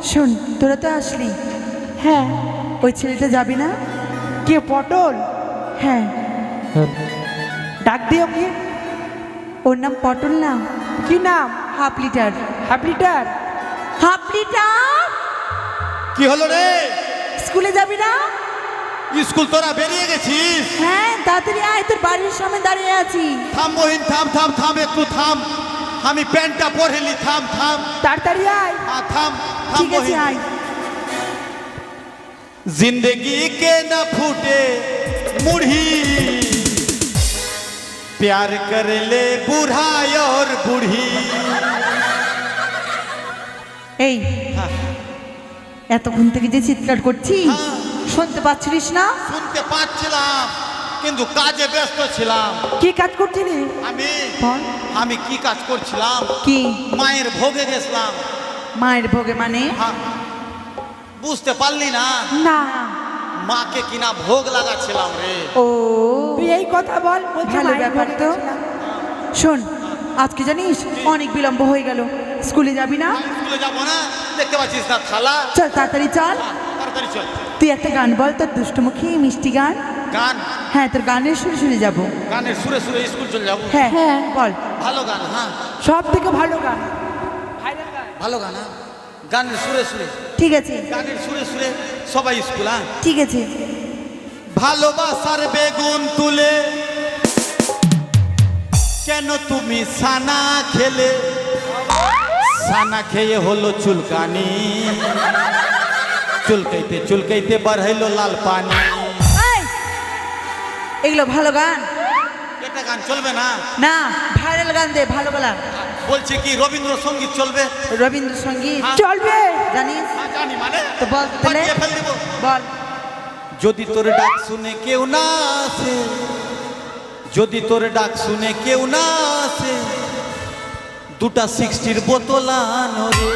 শোন, তোরা তো আসলি। হ্যাঁ। ওই ছেলেটা যাবি না? কে পটল? হ্যাঁ। ডাক দিও কি? ওর নাম পটল না? কি নাম? Half litre. Half litre? Half litre. কি হলো রে? স্কুলে যাবি না? স্কুল তোরা বেরিয়ে গেছিস? হ্যাঁ, তাড়াতাড়ি আয়, তোর বাড়ির সামনে দাঁড়িয়ে আছি। থাম বহিন, থাম থাম থাম, একটু থাম। আমি প্যান্টটা পরেলি, থাম থাম। তাড়াতাড়ি আয়। हाँ থাম থাম ঠিক আছে, বহিন। আয়। जिंदगी के न फूटे मुढ़ी, प्यार कर ले बूढ़ा और बूढ़ी। এই, এতক্ষণ থেকে যে চিৎকার করছি হ্যাঁ। শুনতে পাচ্ছিস না? শুনতে পাচ্ছিলাম, কিন্তু কাজে ব্যস্ত ছিলাম। কি কাজ করছিলি? আমি বল। আমি কি কাজ করছিলাম? কি? মায়ের ভোগে গেছিলাম। মায়ের ভোগে মানে? হ্যাঁ, বুঝতে পারলি না? না। মাকে কিনা ভোগ লাগাচ্ছিলাম রে। ও, তুই এই কথা বল। বলছে ভালো মায়ের ব্যাপার ভোগে তো। গেছিলাম। শোন, আজকে জানিস অনেক বিলম্ব হয়ে গেল। স্কুলে যাবি না? স্কুলে যাবো না? দেখতে পাচ্ছিস না থালা? চল তাড়াতাড়ি চল। তাড়াতাড়ি চল। তুই একটা গান বল, তোর দুষ্টুমুখী মিষ্টি গান। গান? হ্যাঁ, তোর গানের সুরে সুরে যাবো। গানের সুরে সুরে স্কুল চলে যাবো? হ্যাঁ হ্যাঁ। বল। ভালো গান, হ্যাঁ সব থেকে ভালো গান। ভালো গান, হ্যাঁ গানের সুরে সুরে, ঠিক আছে, গানের সুরে সুরে সবাই স্কুল। হ্যাঁ, ঠিক আছে। ভালোবাসার বেগুন তুলে কেন তুমি সানা খেলে? সানা খেয়ে হলো চুলকানি, চুলকাইতে চুলকাইতে বাড়াইলো লাল পানি। এই, এগুলো ভালো গান এটা গান চলবে না? না, ভাইরাল গান দে, ভালো গলা। বলছে কি রবীন্দ্রসঙ্গীত চলবে? রবীন্দ্রসঙ্গীত হ্যাঁ। চলবে। জানিস? হ্যাঁ, জানি মানে। তো বল তো তাহলে। বাজিয়ে ফেল দিব। বল। যদি তোর ডাক শুনে কেউ না আসে, যদি তোর ডাক শুনে কেউ না আসে, দুটা 60-র বোতল আনো রে।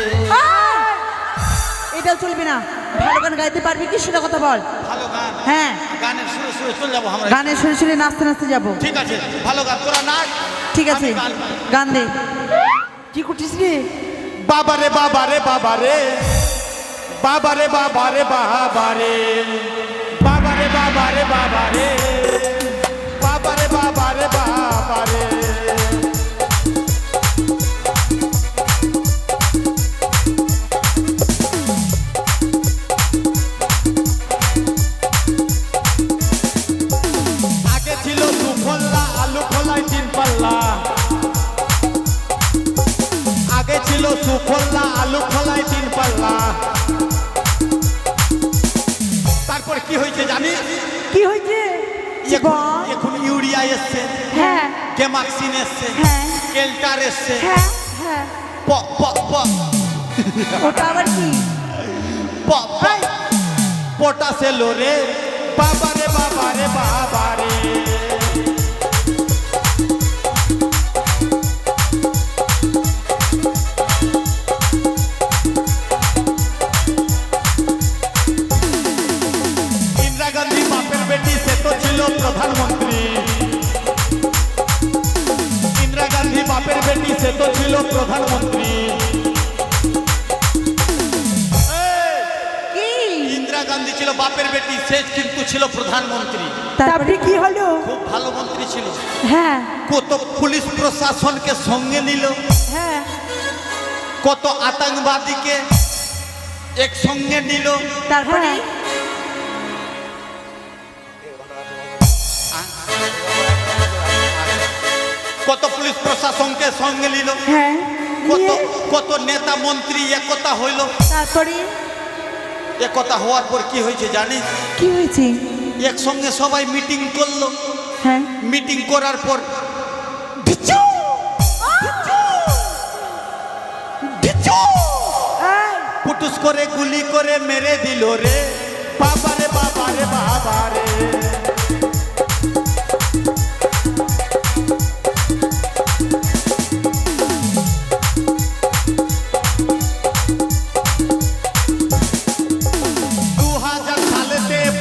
এটাও চলবে না। ভালো গান গাইতে পারবি কি সেটা কথা বল। ভালো গান, হ্যাঁ, গানের সুরে সুরে চলে যাবো আমরা। গানের সুরে সুরে নাচতে নাচতে যাবো। ঠিক আছে, ভালো গান, তোরা নাচ। ঠিক আছে, আমি গান গাই। গান দে। কি করছিস রে? বাবারে বাবারে বাবারে, বাবারে বাবারে বাবারে, বাবারে বাবারে বাবারে, বাবারে বাবারে বাবারে। আগে ছিল সুফল্লা, আলু খোলায় 3 পাল্লা। আগে ছিল সুফল্লা, আলু খোলায় 3 পাল্লা। তারপর কি হয়েছে জানিস? কি হয়েছে? এখন ইউরিয়া এসছে, হ্যাঁ গেমাক্সিন এসছে, হ্যাঁ। কেল্টার এসছে, হ্যাঁ হ্যাঁ। প প প ওটা আবার কি? প প পটাশ এলো রে। বাবারে বাবারে বাবারে, ইন্দিরা গান্ধী বাপের বেটি, সে তো ছিল প্রধানমন্ত্রী। ইন্দিরা গান্ধী বাপের বেটি, সে তো ছিল প্রধানমন্ত্রী। কি? ইন্দিরা গান্ধী ছিল বাপের বেটি, সে কিন্তু ছিল প্রধানমন্ত্রী। তারপরে কি হলো? খুব ভালো মন্ত্রী ছিল। হ্যাঁ কত পুলিশ প্রশাসনকে সঙ্গে নিল, হ্যাঁ। কত আতঙ্কবাদীকে একসঙ্গে নিল। তারপরে? কত পুলিশ প্রশাসনকে সঙ্গে নিল, হ্যাঁ। কত নিয়ে? কত নেতা মন্ত্রী একতা হইল। তারপরে? একতা হওয়ার পর কি হয়েছে জানিস? কি হয়েছে? একসঙ্গে সবাই মিটিং করলো। হ্যাঁ। মিটিং করার পর এই, পুটুস করে গুলি করে মেরে দিল রে। বাবারে বাবারে বাবারে,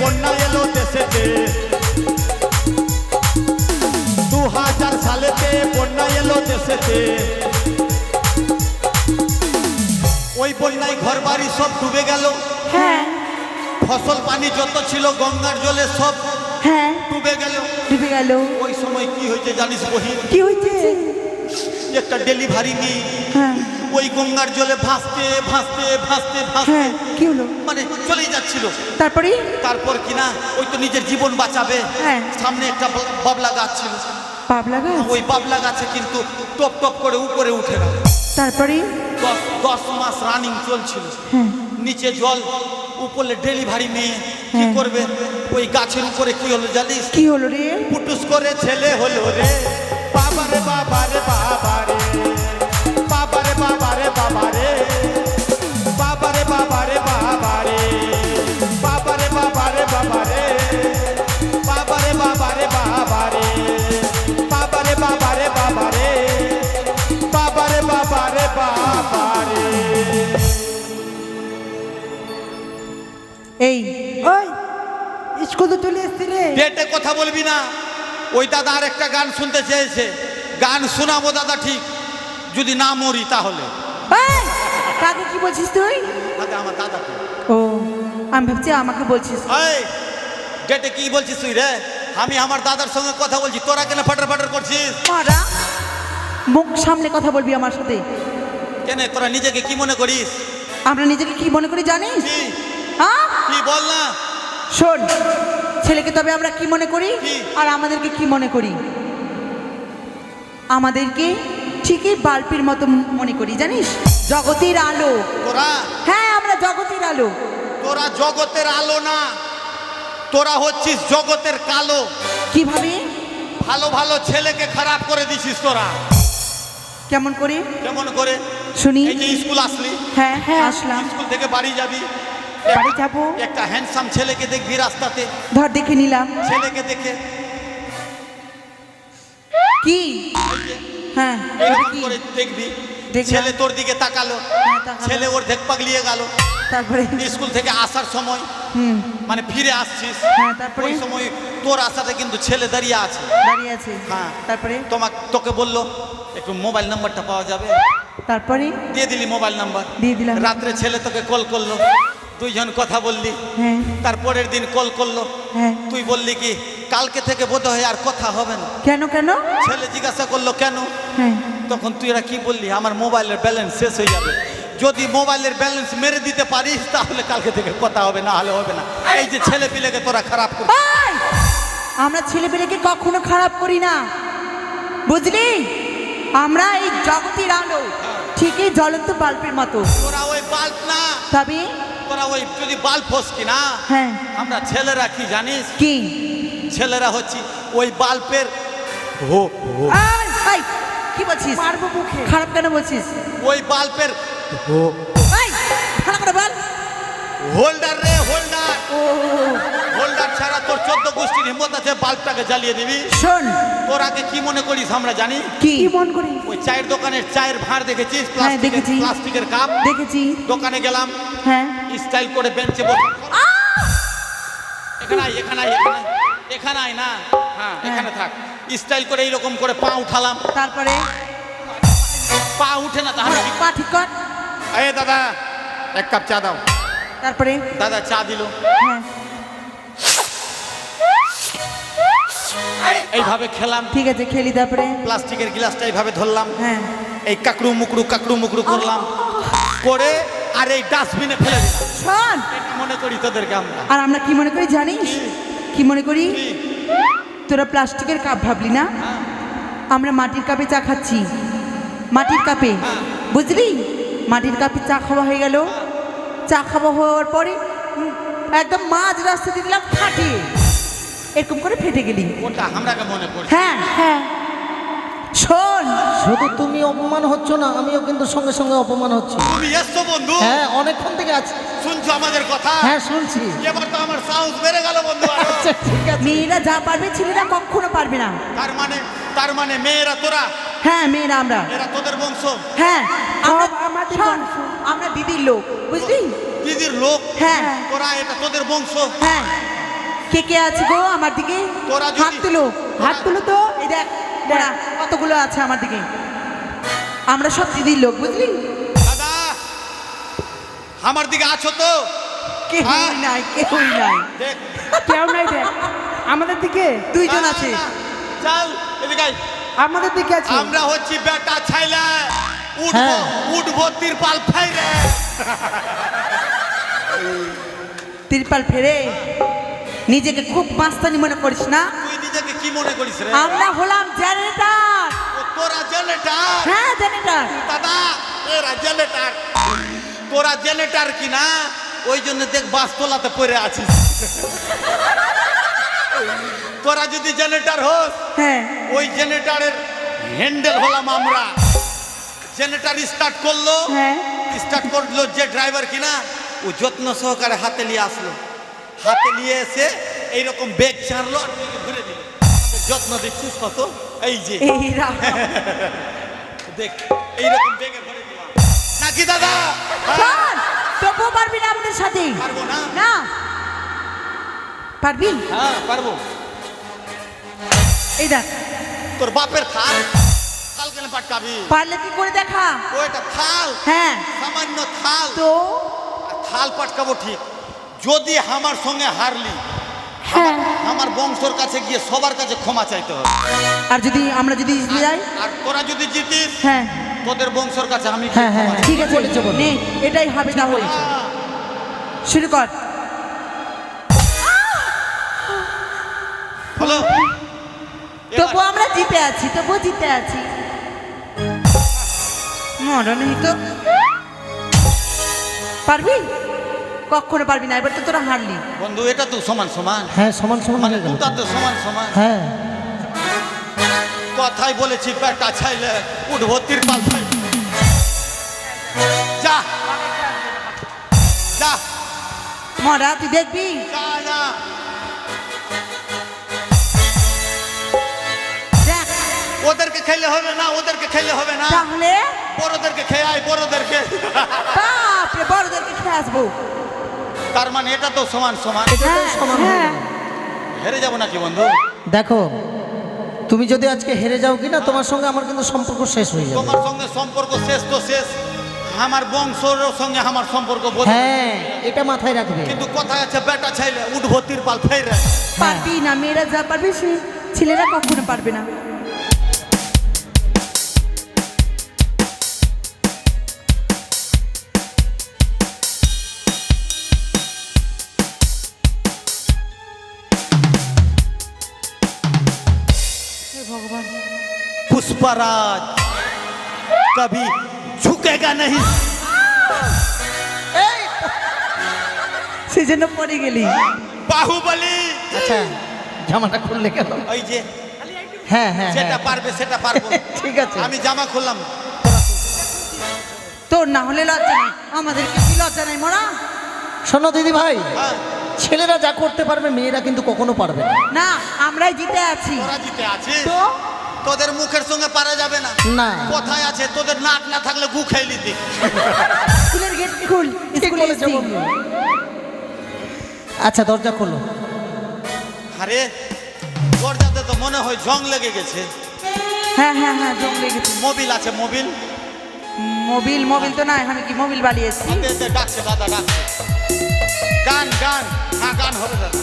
বন্যা এলো দেশেতে, 2000 সালেতে বন্যা এলো দেশেতে। ওই বন্যায় ঘর বাড়ি বাড়ি সব ডুবে গেল। হ্যাঁ ফসল পানি যত ছিল গঙ্গার জলে সব হ্যাঁ ডুবে গেল। ডুবে গেল। ওই সময় কি হয়েছে জানিস বহিন? কি হয়েছে? একটা ডেলিভারি নিয়ে হ্যাঁ ওই গঙ্গার জলে ভাসতে ভাসতে ভাসতে ভাসতে হ্যাঁ কি হলো? মানে চলেই যাচ্ছিল। তারপরে তারপর কিনা ওই তো নিজের জীবন বাঁচাবে, হ্যাঁ। সামনে একটা বাবলা গাছ ছিল। পাবলা গাছ। ওই বাবলা গাছে কিন্তু টপ টপ করে উপরে উঠে গেল। তারপরে 10 মাস রানিং চলছিল। হ্যাঁ নিচে জল, উপরে ডেলিভারি মেয়ে কি হ্যাঁ। করবে? ওই গাছের উপরে কি হলো জানিস? কি হলো রে? পুটুস করে ছেলে হলো রে। বাবারে বাবারে বাবারে, বাবারে বাবারে বাবারে, বাবারে বাবারে বাবারে, বাবারে বাবারে বাবারে, বাবারে বাবারে বাবারে, বাবারে বাবারে বাবারে, বাবারে বাবারে বাবারে। এই ওই স্কুল তো চলে এসছি রে। ডেটে কথা বলবি না। ওই দাদা আর একটা গান শুনতে চেয়েছে, গান শোনাবো দাদা ঠিক, যদি না মরি তাহলে। এই, কাকে কি বলছিস তুই? দাদা আমার দাদাকে। ও আমি ভাবছি আমাকে বলছিস। এই ডেটে কি বলছিস তুই রে? আমি আমার দাদার সঙ্গে কথা বলছি, তোরা কেন ফাটার ফাটার করছিস? মারা মুখ সামলে কথা বলবি আমার সাথে। কেন তোরা নিজেকে কি মনে করিস? আমরা নিজেকে কি মনে করি জানিস? কি হ্যাঁ কি বল না। শোন, ছেলেকে তবে আমরা কি মনে করি কি? আর আমাদেরকে কি মনে করি? আমাদেরকে ঠিকই বাল্বের মতো মনে করি জানিস, জগতের আলো। তোরা হ্যাঁ আমরা জগতের আলো। তোরা জগতের আলো না, তোরা হচ্ছিস জগতের কালো। কিভাবে? ভালো ভালো ছেলেকে খারাপ করে দিছিস তোরা। কেমন করে কেমন করে? শুনি। এই যে স্কুল আসলি, হ্যাঁ হ্যাঁ আসলাম। স্কুল থেকে বাড়ি যাবি, বাড়ি যাবো। একটা হ্যান্ডসাম ছেলেকে দেখবি রাস্তাতে, ধর দেখে নিলাম। ছেলেকে দেখে কি? হ্যাঁ এটা এরকম কি? করে দেখবি, দেখলাম। ছেলে তোর দিকে তাকালো, হ্যাঁ, তাকালো। ছেলে ওর দেখ পাগলিয়ে গেল। তারপরে স্কুল থেকে আসার সময় হুম মানে ফিরে আসছিস, হ্যাঁ, তারপরে? ওই সময় তোর আসাতে কিন্তু ছেলে দাঁড়িয়ে আছে। দাঁড়িয়ে আছে। হ্যাঁ। তারপরে তোকে বললো একটু মোবাইল নাম্বারটা পাওয়া যাবে, তারপরে দিয়ে দিলি মোবাইল নাম্বার। দিয়ে দিলাম। রাত্রে ছেলে তোকে কল করলো, দুইজন কথা বললি। হ্যাঁ তারপরের দিন কল করলো, হ্যাঁ তুই বললি কি কালকে থেকে বোধ হয় আর কথা হবে না। কেন কেন? ছেলে জিজ্ঞাসা করলো কেন, হ্যাঁ তখন তুই এরা কি বললি? আমার মোবাইলের ব্যালেন্স শেষ হয়ে যাবে, যদি মোবাইলের ব্যালেন্স মেরে দিতে পারিস তাহলে কালকে থেকে কথা হবে, না হলে হবে না। এই যে ছেলে পিলেকে তোরা খারাপ করছিস। এই! আমরা ছেলেপেলেকে কখনো খারাপ করি না, বুঝলি? আমরা এই জগতের আলো, ঠিকই জ্বলন্ত বাল্বের মতো। তোরা ওই বাল্ব না, তবে তোরা ওই যদি বাল্ব ফোস কিনা, হ্যাঁ আমরা ছেলেরা কি জানিস? কি? ছেলেরা হচ্ছি ওই বাল্বের এই, এই, কি বলছিস? মারবো মুখে। খারাপ কেন বলছিস? ওই বাল্বের এই, ভালো করে বল। হোল্ডার রে, হোল্ডার। ও হোল্ডার ছাড়া তোর 14 গোষ্ঠীর হিম্মত আছে বাল্বটাকে জ্বালিয়ে দিবি? শোন, তোর আগে কি মনে করিস আমরা জানি? কি কি মন করি? ওই চায়ের দোকানের চায়ের ভাঁড় দেখেছিস? হ্যাঁ, দেখেছি। প্লাস্টিকের কাপ দেখেছি। দোকানে গেলাম, হ্যাঁ স্টাইল করে বেঞ্চে বসে, এখানে আয়, এখানে আয়, এখানে আয়, এখানে আয় না, হ্যাঁ এখানে থাক। স্টাইল করে এইরকম করে পা উঠালাম, তারপরে পা উঠে না তাহলে কি? পা ঠিক কর। এ দাদা এক কাপ চা দাও। তারপরে দাদা চা দিল, হ্যাঁ এইভাবে খেলাম, ঠিক আছে খেলি। তারপরে প্লাস্টিকের গ্লাসটা এইভাবে ধরলাম, হ্যাঁ এই কাকড়ু মুকড়ু করলাম, করে আর এই ডাস্টবিনে ফেলে দিলাম। শোন, এটা মনে করি তোদেরকে আমরা। আর আমরা কি মনে করি জানিস? কি মনে করি? কি? তোরা প্লাস্টিকের কাপ ভাবলি না, আমরা মাটির কাপে চা খাচ্ছি। মাটির কাপে, বুঝলি? মাটির কাপে চা খাওয়া হয়ে গেল। চা খাওয়া হওয়ার পরে একদম মাঝ রাস্তাতে দিলাম ফাটিয়ে, এরকম করে ফেটে গেলি। ওটা আমরাকে মনে করি। হ্যাঁ হ্যাঁ শোন, শুধু তুমি অপমান হচ্ছ না, আমিও কিন্তু সঙ্গে সঙ্গে অপমান হচ্ছি। তুমি এসছো বন্ধু, হ্যাঁ অনেকক্ষণ থেকে আছি। শুনছো আমাদের কথা? হ্যাঁ শুনছি। এবার তো আমার সাহস বেড়ে গেল বন্ধু আরো। আচ্ছা ঠিক আছে। মেয়েরা যা পারবে ছেলেরা কখনো পারবে না। তার মানে মেয়েরা তোরা, হ্যাঁ মেয়েরা আমরা, এরা তোদের বংশ, হ্যাঁ আমরা সব আমাদের শোন, বংশ। আমরা দিদির লোক, বুঝলি? দিদির লোক, হ্যাঁ তোরা এটা তোদের বংশ। হ্যাঁ কে কে আছে গো আমার দিকে? তোরা যদি- হাত তুলো, হাত তুলো তো। এই দেখ ওরা কতগুলো আছে আমার দিকে। আমরা সব দিদির লোক, বুঝলি? দাদা আমার দিকে আছো তো? কেউই হ্যাঁ? নাই কেউই নাই দেখ কেউ নাই দেখ আমাদের দিকে দুইজন আছে চল এদিকে আয়। আমাদের দিকে আছে আমরা হচ্ছি বেটা ছাইলা উঠবো হ্যাঁ। উঠবো তিরপাল ফাইরে। তিরপাল ফেরে নিজেকে খুব মাস্তানি মনে করিস না তুই নিজেকে কি মনে করিস রে? আমরা হলাম জেনারেটর ও তোরা জেনেটার? হ্যাঁ জেনারেটর দাদা এরা জেনেটার, তোরা জেনেটার কি না? ওই জন্য দেখ বাসতলাতে পড়ে আছিস। তোরা যদি জেনেটার হোস, হ্যাঁ ওই জেনারেটরের হ্যান্ডেল হলাম আমরা। জেনারেটর স্টার্ট করলো, হ্যাঁ স্টার্ট করলো যে ড্রাইভার কিনা, ও যত্ন সহকারে হাতে নিয়ে আসলো, হাতে নিয়ে এসে এইরকম বেগ ছাড়লো আর তুই ঘুরে দিল। যত্ন দেখছিস কত? এই যে এইরা দেখ এইরকম বেগে ভরে দিলাম নাকি দাদা? চল তবুও পারবি না আমাদের সাথে পারবো না? না পারবি হ্যাঁ পারবো। এই দেখ তোর বাপের থাল, থাল কেন পাটকাবি? পারলে কি করে দেখা ও এটা থাল, হ্যাঁ সামান্য থাল। তো আর থাল পাটকাবো ঠিক, যদি আমার সঙ্গে হারলি হ্যাঁ আমার বংশর কাছে গিয়ে সবার কাছে ক্ষমা চাইতে হবে। আর যদি আমরা যদি জিতে যাই আর তোরা যদি জিতিস হ্যাঁ তোদের বংশর কাছে আমি হ্যাঁ, হ্যাঁ, ক্ষমা চাই। ঠিক আছে বলেছে, বলেছে। নে এটাই হবে তাহলে হ্যাঁ। শুরু কর হলো তবু আমরা জিতে আছি তবু জিতে আছি মরণ নেই তো পারবি কখনো পারবি না এবার তো তোরা হারলি বন্ধু এটা তো সমান সমান, হ্যাঁ সমান সমান মানে হয়ে গেল। দুটা তো সমান সমান। হ্যাঁ কথাই বলেছি বেটা ছাইলে উঠবো তিরপাল ফাইলে। যা যা মরা তুই দেখবি যা না। দেখ ওদেরকে খেলে হবে না, ওদেরকে খেলে হবে না, তাহলে বড়দেরকে খেয়ে আয়, বড়দেরকে। বাপরে বড়দেরকে খেয়ে আসবো তার মানে এটা তো সমান সমান। হ্যাঁ, সমান হয়ে হ্যাঁ। গেল। হেরে যাবো নাকি বন্ধু? দেখো তুমি যদি আজকে হেরে যাও কিনা তোমার সঙ্গে আমার কিন্তু সম্পর্ক শেষ হয়ে যাবে। তোমার সঙ্গে সম্পর্ক শেষ তো শেষ, আমার বংশের সঙ্গে আমার সম্পর্ক বদলে। হ্যাঁ এটা মাথায় রাখবে। কিন্তু কথা আছে বেটা ছাইলে উঠবো তিরপাল ফাইরে। পারবি না মেয়েরা যা পারবে সে ছেলেরা কখনো পারবে না हे भगवान पुष्पराज कभी झुकेगा नहीं। সেই জন্য পড়ে গেলি বাহুবলী আচ্ছা জামাটা খুললে কেন? ওই যে হ্যাঁ হ্যাঁ যেটা হ্যাঁ। পারবে সেটা পারবো। ঠিক আছে। আমি জামা খুললাম। তোর না হলে লজ্জা নাই আমাদের কি লজ্জা নাই মরা শোনো দিদি ভাই, হ্যাঁ, ছেলেরা যা করতে পারবে মেয়েরা কিন্তু কখনো পারবে না। না আমরাই জিতে আছি তোরা জিতে আছিস, তো তোদের মুখের সঙ্গে পারা যাবে না। না কোথায় আছে তোদের নাক না থাকলে গু খাইলি দিক। স্কুলের গেট খুল ঠিক স্কুলে বলেছো এসছি। বন্ধু। আচ্ছা দরজা খোলো। আরে দরজাতে তো মনে হয় জং লেগে গেছে। হ্যাঁ হ্যাঁ হ্যাঁ জং লেগেছে মোবিল আছে, মোবিল মোবিল মোবিল তো নাই আমি কি মোবিল বালিয়েছি দে, দে, ডাকছে দাদা ডাকছে। গান গান, হ্যাঁ গান হবে দাদা।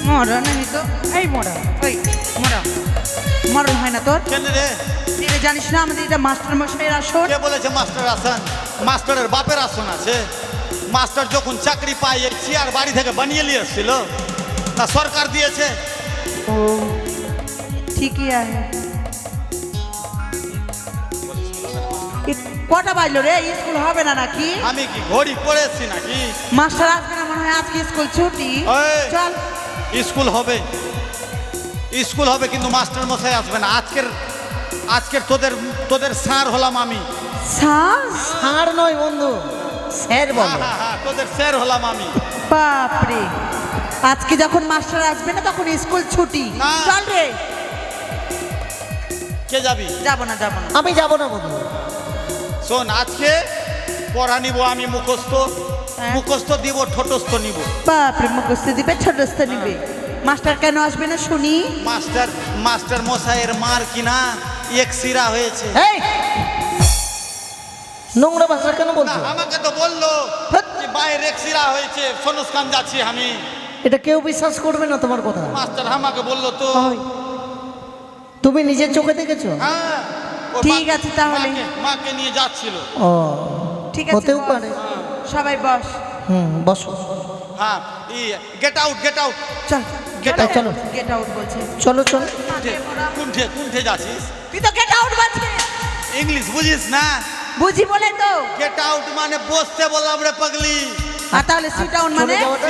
মরা নাই তো এই মরা ওই মরা মরণ হয় না তোর কেন রে? এটা জানিস না আমাদের এটা মাস্টার মশাইয়ের আসর কে বলেছে মাস্টার আসন? মাস্টারের বাপের আসন আছে। মাস্টার যখন চাকরি পায় এই চেয়ার বাড়ি থেকে বানিয়ে নিয়ে এসেছিল না, সরকার দিয়েছে। ও ঠিকই আছে কটা বাজলো রে স্কুল হবে না নাকি আমি কি ঘড়ি পড়েছি নাকি? মাস্টার আসবে না মনে হয় আজকে স্কুল ছুটি ওই। চল স্কুল হবে, স্কুল হবে, কিন্তু মাস্টার মশাই আসবে না। আজকের আজকের তোদের তোদের স্যার হলাম আমি। শ্বাস আর নয় বন্ধু, স্যার বলো। হ্যাঁ, হ্যাঁ, তোদের স্যার হলাম আমি। বাপরে আজকে যখন মাস্টার আসবে না তখন স্কুল ছুটি না। চল রে কে যাবি? যাবো না যাবো না আমি যাব না বন্ধু। শোন, আজকে পড়া নিব আমি, মুখস্থ হ্যাঁ। মুখস্থ দিব, ঠোঁটস্থ নিব। বাপরে মুখস্থ দিবে ছোটস্থ নিবে মাস্টার কেন আসবে না শুনি? মাস্টার মশাইয়ের মার কিনা এক্সিরা হয়েছে। এই নোংরা ভাষা কেন না, বলছো? আমাকে তো বললো হ্যাঁ। যে বাইরে এক্সিরা হয়েছে, সনুস্কান যাচ্ছি আমি। এটা কেউ বিশ্বাস করবে না তোমার কথা। মাস্টার আমাকে বললো তো। ওই তুমি নিজের চোখে দেখেছো? হ্যাঁ, ও ঠিক আছে তাহলে। মাকে নিয়ে যাচ্ছিল। ও ঠিক আছে, হতেও বস। পারে। সবাই বস। বসো। হ্যাঁ, গেট আউট চল Get out. চলো। গেট আউট বলছে। চলো চলো। কোনঠে যাচ্ছিস? তুই তো গেট আউট বলছিস। ইংলিশ বুঝিস না? বুঝি বলে তো। গেট আউট মানে বসতে বললাম রে পাগলি। আর তাহলে সিট ডাউন মানে? চলে যাওয়াটা?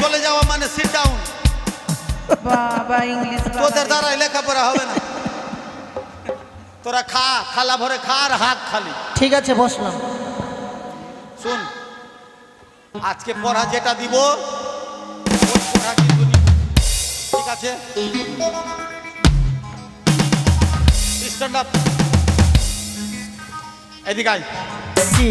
চলে যাওয়া মানে সিট ডাউন। বাবা ইংলিশ তোদের দ্বারাই লেখাপড়া হবে না। তোরা খা, থালা ভরে খা আর হাত খালি। ঠিক আছে বসলাম। শুন, আজকে পড়া যেটা দিব ওই পড়া কিন্তু নিবি। ঠিক আছে? Stand up. এদিকে আয়। কি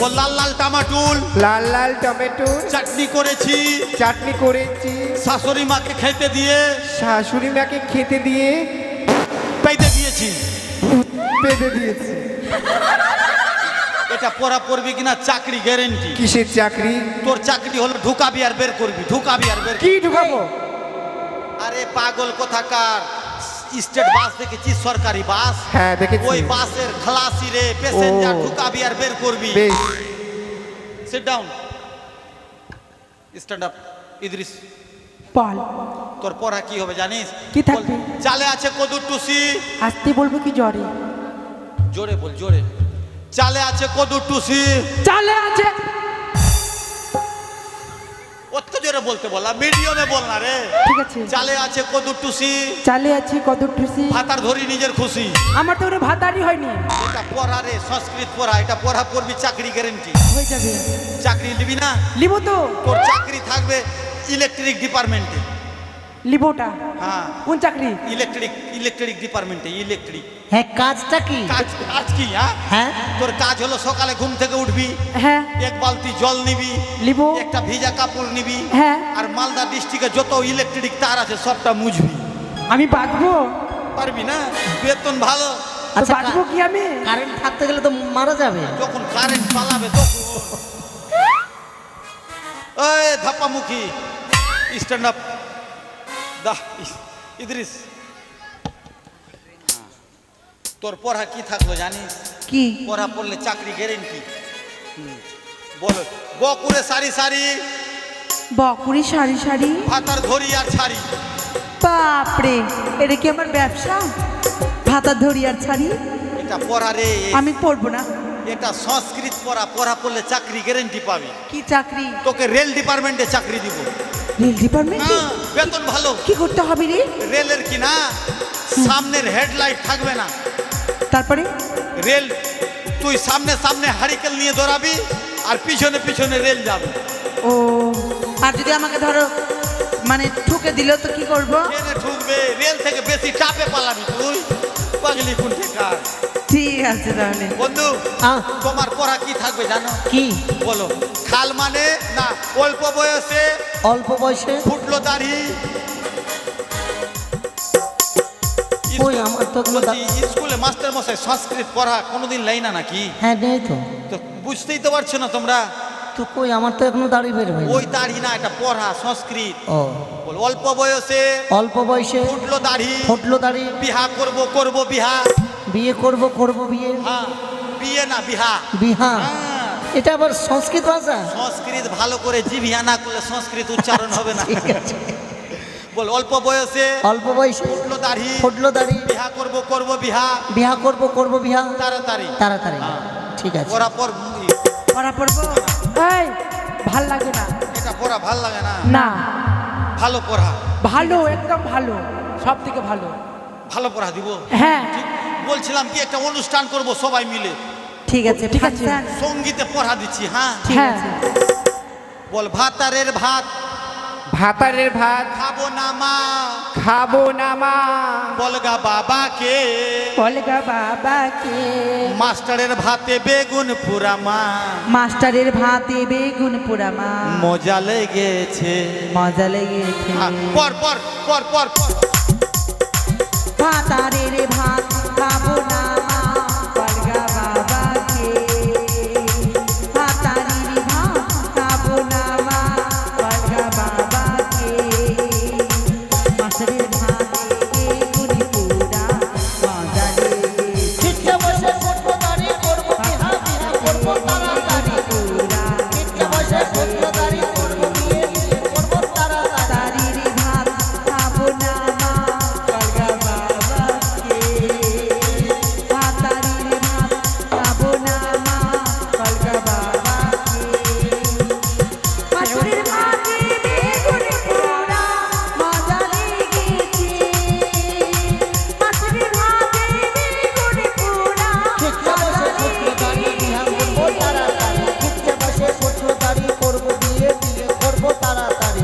ও লাল লাল টমাটুল লাল লাল টমেটো চাটনি করেছি, চাটনি করেছি, শাশুড়ি মাকে খেতে দিয়ে শাশুড়ি মাকে খেতে দিয়ে পেতে দিয়েছি। বেঁধে দিয়েছি। এটা পড়া পড়বি কিনা চাকরি গ্যারেন্টি। কিসের চাকরি? তোর চাকরি হলো ঢুকাবি আর বের করবি, ঢুকাবি আর বের করবি। কি ঢুকাবো? আরে পাগল কোথাকার, স্টেট বাস দেখেছিস, সরকারি বাস? হ্যাঁ দেখেছি। ওই বাসের খালাসি রে, প্যাসেঞ্জার ও। ঢুকাবি আর বের করবি। বেশ। Sit down, stand up. Idris, বল তোর পড়া কি হবে জানিস? কি থাকবে? বল, চালে আছে কদুর টুসি। আসতে বলবো কি জ্বরে? জোরে বল, জোরে। চালে আছে কদুর টুসি। চালে আছে। অত জোরে বলতে বলা, মিডিয়ামে বল না রে। ঠিক আছে। চালে আছে কদুর টুসি, চালে আছে কদর টুসি। ভাতার ধরি নিজের খুশি। আমার তো ওরে ভাতারই হয়নি। এটা পড়া রে, সংস্কৃত পড়া। এটা পড়া পড়বি, চাকরি গ্যারেন্টি। হয়ে যাবে। চাকরি নিবি না? লিবো তো। তোর চাকরি থাকবে ইলেকট্রিক ডিপার্টমেন্টে। লিবোটা হ্যাঁ, কোন চাকরি? ইলেকট্রিক ডিপার্টমেন্টে। ইলেকট্রিক হ্যাঁ কাজটা কি? কাজ কি? হ্যাঁ, হ্যাঁ তোর কাজ হলো সকালে ঘুম থেকে উঠবি, হ্যাঁ এক বালতি জল নিবি, লিবো। একটা ভিজা কাপড় নিবি, হ্যাঁ। আর মালদা ডিস্ট্রিক্টে যত ইলেকট্রিক তার আছে সবটা মুছবি। আমি বাঁচবো? পারবি না? বেতন ভালো। তো আচ্ছা বাঁচবো কি আমি? কারেন্ট থাকতে গেলে তো মারা যাবে। যখন কারেন্ট পালাবে তখন ওই ধাপ্পামুখী, স্ট্যান্ড আপ। ইদ্রিস, তোর পড়া কি থাকলো জানিস? কি? পড়া পড়লে চাকরি গ্যারেন্টি। বলো, বকুরে সারি সারি, বকুড়ি সারি সারি। ভাতার ধরি আর ছাড়ি। বাপরে, এটা কি আমার ব্যবসা? ভাতা ধরি আর ছাড়ি? এটা পড়া রে, আমি পড়বো না। এটা সংস্কৃত পড়া। পড়া পড়লে চাকরি গ্যারেন্টি পাবি। কি চাকরি? তোকে রেল ডিপার্টমেন্টে চাকরি দিব। রেল ডিপার্টমেন্টে? হ্যাঁ, বেতন ভালো। কি করতে হবে রে? রেলের কি না, সামনের হেডলাইট থাকবে না। তারপরে? রেল, তুই সামনে সামনে হারিকেল নিয়ে দৌড়াবি আর পিছনে পিছনে রেল যাবে। ও, আর যদি আমাকে ধরো মানে ঠুকে দিল তো কি করব? ট্রেনে ঠুকবে, রেল থেকে বেশি চাপে পালাবি তুই। পাগলি কোনটা কার? ঠিক আছে তাহলে। বন্ধু, আহ, তোমার পড়া কি থাকবে জানো? কি? বলো। খাল মানে না, অল্প বয়সে অল্প বয়সে ফুটলো দাড়ি। ওই আমার তো কোনো বলছি, স্কুলে মাস্টার মশাই সংস্কৃত পড়া কোনোদিন লাই না নাকি? হ্যাঁ নেই তো। তো বুঝতেই তো পারছো না তোমরা। তো কই আমার তো এখনো দাড়ি বের হয়নি। ওই দাড়ি না, এটা পড়া সংস্কৃত। ও বল, অল্প বয়সে অল্প বয়সে ফুটলো দাড়ি, ফুটলো দাড়ি, বিহা করব বিহা। বিয়ে করব বিয়ে। হ্যাঁ, বিয়ে না বিহা। বিহা, হ্যাঁ, এটা আবার সংস্কৃত ভাষা? সংস্কৃত ভালো করে জিভিয়া না করলে সংস্কৃত উচ্চারণ হবে না। ঠিক আছে। বল, অল্প বয়সে অল্প বয়সে ফুটলো দাড়ি, ফুটলো দাড়ি, বিহা করব বিহা। বিহা করব বিহা। তাড়াতাড়ি তাড়াতাড়ি। হ্যাঁ। ঠিক আছে। পড়া পর, পড়া পড়বো? এই ভাল লাগে না। এটা পড়া ভাল লাগে না। না, ভালো পড়া, ভালো, একদম ভালো, সব থেকে ভালো। ভালো পড়া দিব। হ্যাঁ ঠিক, বলছিলাম কি একটা অনুষ্ঠান করব সবাই মিলে, ঠিক আছে, ঠিক আছে। ফাংশন? সঙ্গীতে পড়া দিচ্ছি। হ্যাঁ, ঠিক হ্যাঁ। আছে। বল, ভাতারের ভাত ভাতারের ভাত খাবো না মা খাবো না মা বলগা বাবাকে বলগা বাবাকে মাস্টারের ভাতে বেগুন পুরা মা মাস্টারের ভাতে বেগুন পোড়া মা মজা লেগেছে মজা লেগেছে পর পর পর পর পর ভাতারের ভাত খাবো না মা বলগা বাবাকে ভাতারের ভাত খাবো না মা বলগা বাবাকে মাস্টারের ভাতে বেগুন পোড়া মজা লেগেছে ঠিকছে বসে করবো দাঁড়িয়ে করবো বিহা বিহা করবো তাড়াতাড়ি ঠিকছে বসে করবো দাঁড়িয়ে করবো বিয়ে বিয়ে করবো তাড়াতাড়ি তারির ভাত খাবো না মা বলগা বাবাকে ভাতারির ভাত খাবো না মা বলগা বাবাকে মাছের ভাতে বেগুন পোড়া মজা লেগেছে মাছের ভাতে বেগুন পোড়া ঠিকছে বসে করবো দাঁড়িয়ে বিহা করবো তাড়াতাড়ি ঠিকছে বসে করবো দাঁড়িয়ে করবো বিয়ে বিয়ে করবো তাড়াতাড়ি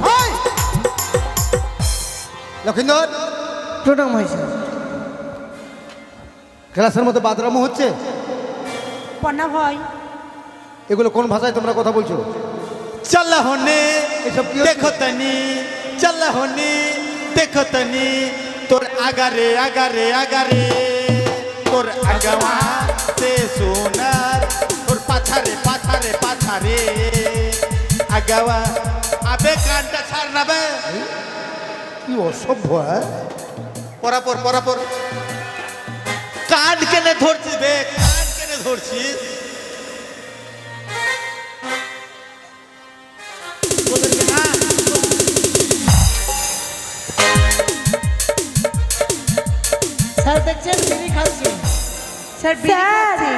লক্ষিন্দর প্রণাম হয়েছে ক্লাসের মধ্যে বাদরামো হচ্ছে পন্না হয় এগুলো কোন ভাষায় তোমরা কথা বলছো चल होने এসব কি হচ্ছে? देखो तनी चल होने देखो तनी तोर आगारे आगारे आगारे तोर आगवा से सोनार तोर पाछारे पाछारे पाछारे आगवा अबे कांटा छाड़ ना बे কি অসভ্য হ্যাঁ? পরাপর পরাপর কাট কেনে ধরছিস বে কাট কেনে ধরছিস তোদেরকে না স্যার দেখছেন বিড়ি খাচ্ছি স্যার বিড়ি খাচ্ছে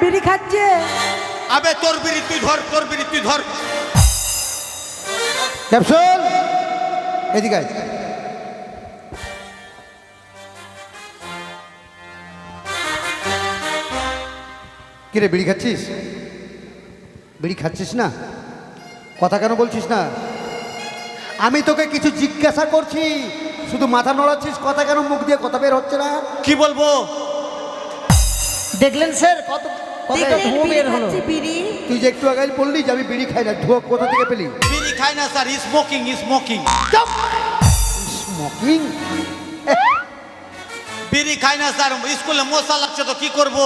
বিড়ি খাচ্ছে আবে তোর বিড়ি তুই ধর তোর বিড়ি তুই ধর ক্যাপসুল এদিকে আয়। কিরে বিড়ি খাচ্ছিস বিড়ি খাচ্ছিস না কথা কেন বলছিস না আমি তোকে কিছু জিজ্ঞাসা করছি শুধু মাথা নড়াচ্ছিস কথা কেন মুখ দিয়ে কথা বের হচ্ছে না কি বলবো দেখলেন স্যার কত কত দেখলেন ধুয়ো বিড়ি বের হলো খাচ্ছে বিড়ি তুই যে একটু আগে বললি যে আমি বিড়ি খাই না ধোয়া কোথা থেকে পেলি বিড়ি খাই না স্যার স্মোকিং স্মোকিং স্মোকিং বিড়ি খাই না স্যার স্কুলে মশা লাগছে তো কি করব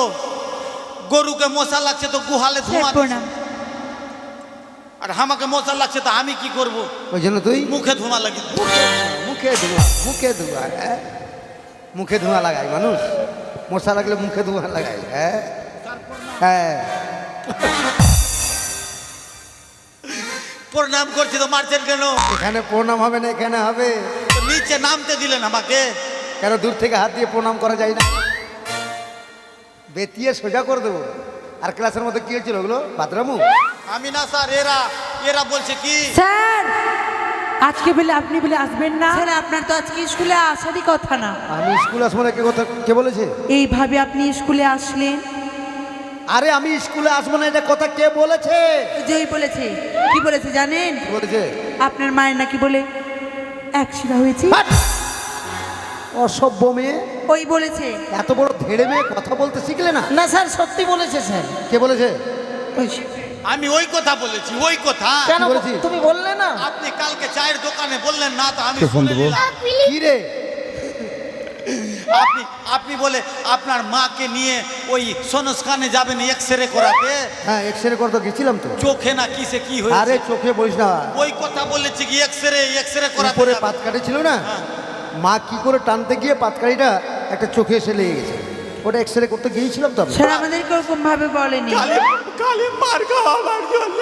গরুকে মশা লাগছে তো গুহালে স্যার ধোঁয়া প্রণাম আর আমাকে মশা লাগছে তো আমি কি করব ওই জন্য তুই মুখে ধোঁয়া লাগি মুখে ধোঁয়া মুখে ধোঁয়া হ্যাঁ মুখে ধোঁয়া লাগায় মানুষ মশা লাগলে মুখে ধোঁয়া লাগায় হ্যাঁ হ্যাঁ প্রণাম করছি তো মারছেন কেন এখানে প্রণাম হবে না এখানে হবে তো নিচে নামতে দিলেন আমাকে কেন দূর থেকে হাত দিয়ে প্রণাম করা যায় না বেতিয়ে সোজা করে দেবো আর ক্লাসের মধ্যে কি হয়েছিল ওগুলো বাদরামু আমি না স্যার এরা এরা বলছে কি স্যার আজকে বলে আপনি বলে আসবেন না স্যার আপনার তো আজকে স্কুলে আসারই কথা না আমি স্কুল আসবো না কে কথা কে বলেছে এইভাবে আপনি স্কুলে আসলেন আরে আমি স্কুলে আসবো না এটা কথা কে বলেছে যেই বলেছে কি বলেছে জানেন কে বলেছে আপনার মায়ের নাকি বলে অ্যাক্সিডেন্ট হয়েছে হাট! অসভ্য মেয়ে ওই বলেছে এত বড় ধেড়ে মেয়ে কথা বলতে শিখলে না না স্যার সত্যি বলেছে স্যার কে বলেছে আমি ওই কথা বলেছি ওই কথা কেন বলেছিস? তুমি বললে না আপনি কালকে চায়ের দোকানে বললেন না তো আমি ফোন শুনে দেবো নিলাম। কি রে আপনি আপনি বলে আপনার মাকে নিয়ে ওই সোনস্কানে যাবেন এক্সরে করাতে হ্যাঁ এক্সরে করতে গেছিলাম তো চোখে না কিসে কি আরে হয়েছে চোখে বলিস না ওই কথা বলেছি কি এক্সরে করাতে উপরে যাবেন। পাতকাঠি ছিল না হ্যাঁ। মা কি করে টানতে গিয়ে পাতকাঠিটা একটা চোখে এসে লেগে গেছে ওটা এক্সরে করতে গিয়েছিলাম তো আমি। স্যার আমাদেরকে ওরকম ভাবে বলেনি কালে কালে মার খাওয়াবার জন্য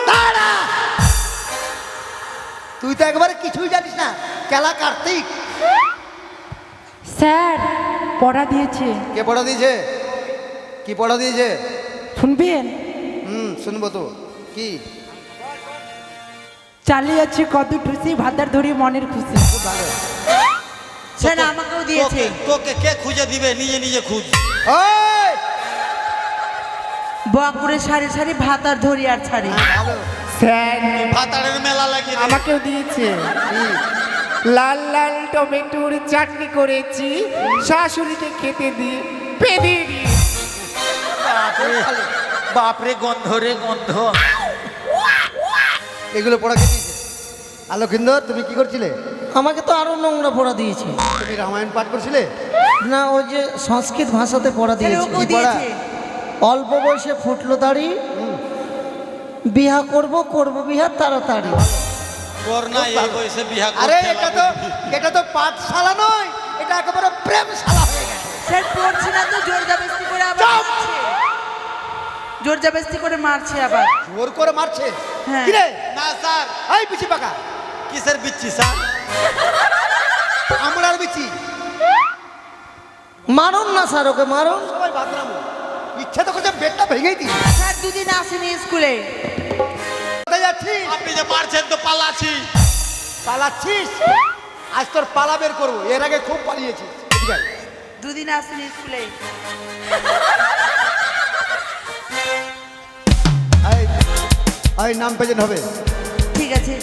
তুই তো একবারে কিছুই জানিস না কেলা কার্তিক স্যার পড়া দিয়েছে কে পড়া দিয়েছে কি পড়া দিয়েছে শুনবেন শুনবো তো কি চালিয়ে যাচ্ছে কত টুসি ভাতার ধরে মনের খুশি খুব ভালো স্যার আমাকেও দিয়েছে তোকে তোকে কে খুঁজে দিবে নিজে নিজে খুঁজ ওই! বকুড়ে সারি সারি ভাত আর ধরি আর ছাড়ি ভালো স্যার ভাতারের মেলা লাগে রে। আমাকেও দিয়েছে লাল লাল টমেটোর চাটনি করেছি শাশুড়িকে খেতে দিয়ে পেদে দিয়ে বাপরে বাপরে গন্ধ রে গন্ধ। এগুলো পড়া খেয়েছে। আলোকিন্দর তুমি কি করছিলে? আমাকে তো আরো নোংরা পড়া দিয়েছে। তুমি রামায়ণ পাঠ করছিলে? না, ওই যে সংস্কৃত ভাষাতে পড়া তাহলে দিয়েছে। ওকেও দিয়েছে। অল্প বয়সে ফুটলো দাড়ি, বিহা করব বিহা তাড়াতাড়ি। তোর না এই বয়সে বিয়া আরে করতে এটা তো পাঠশালা নয়, এটা একেবারে প্রেমশালা হয়ে গেছে। স্যার পড়ছে না তো জোর জবরদস্তি করে আবার মারছে। জোর জবরদস্তি করে মারছে আবার। জোর করে মারছে? হ্যাঁ। কি রে? না স্যার। এই পিছি পাকা, কিসের বিচ্ছি স্যার? আমরার বিচি। মারুন না স্যার, ওকে মারুন। সবাই বাদরামো। ইচ্ছা তো করছে বেডটা ভেঙেই দিই। স্যার দুদিন আসেনি স্কুলে। কোথায় যাচ্ছিস? আপনি যে মারছেন তো পালাচ্ছি। পালাচ্ছিস? আজ তোর পালা বের করবো। এর আগে খুব পালিয়েছিস। এদিকে আয়। দুদিন আসেনি স্কুলে। এই নাম প্রেজেন্ট হবে, ঠিক আছে।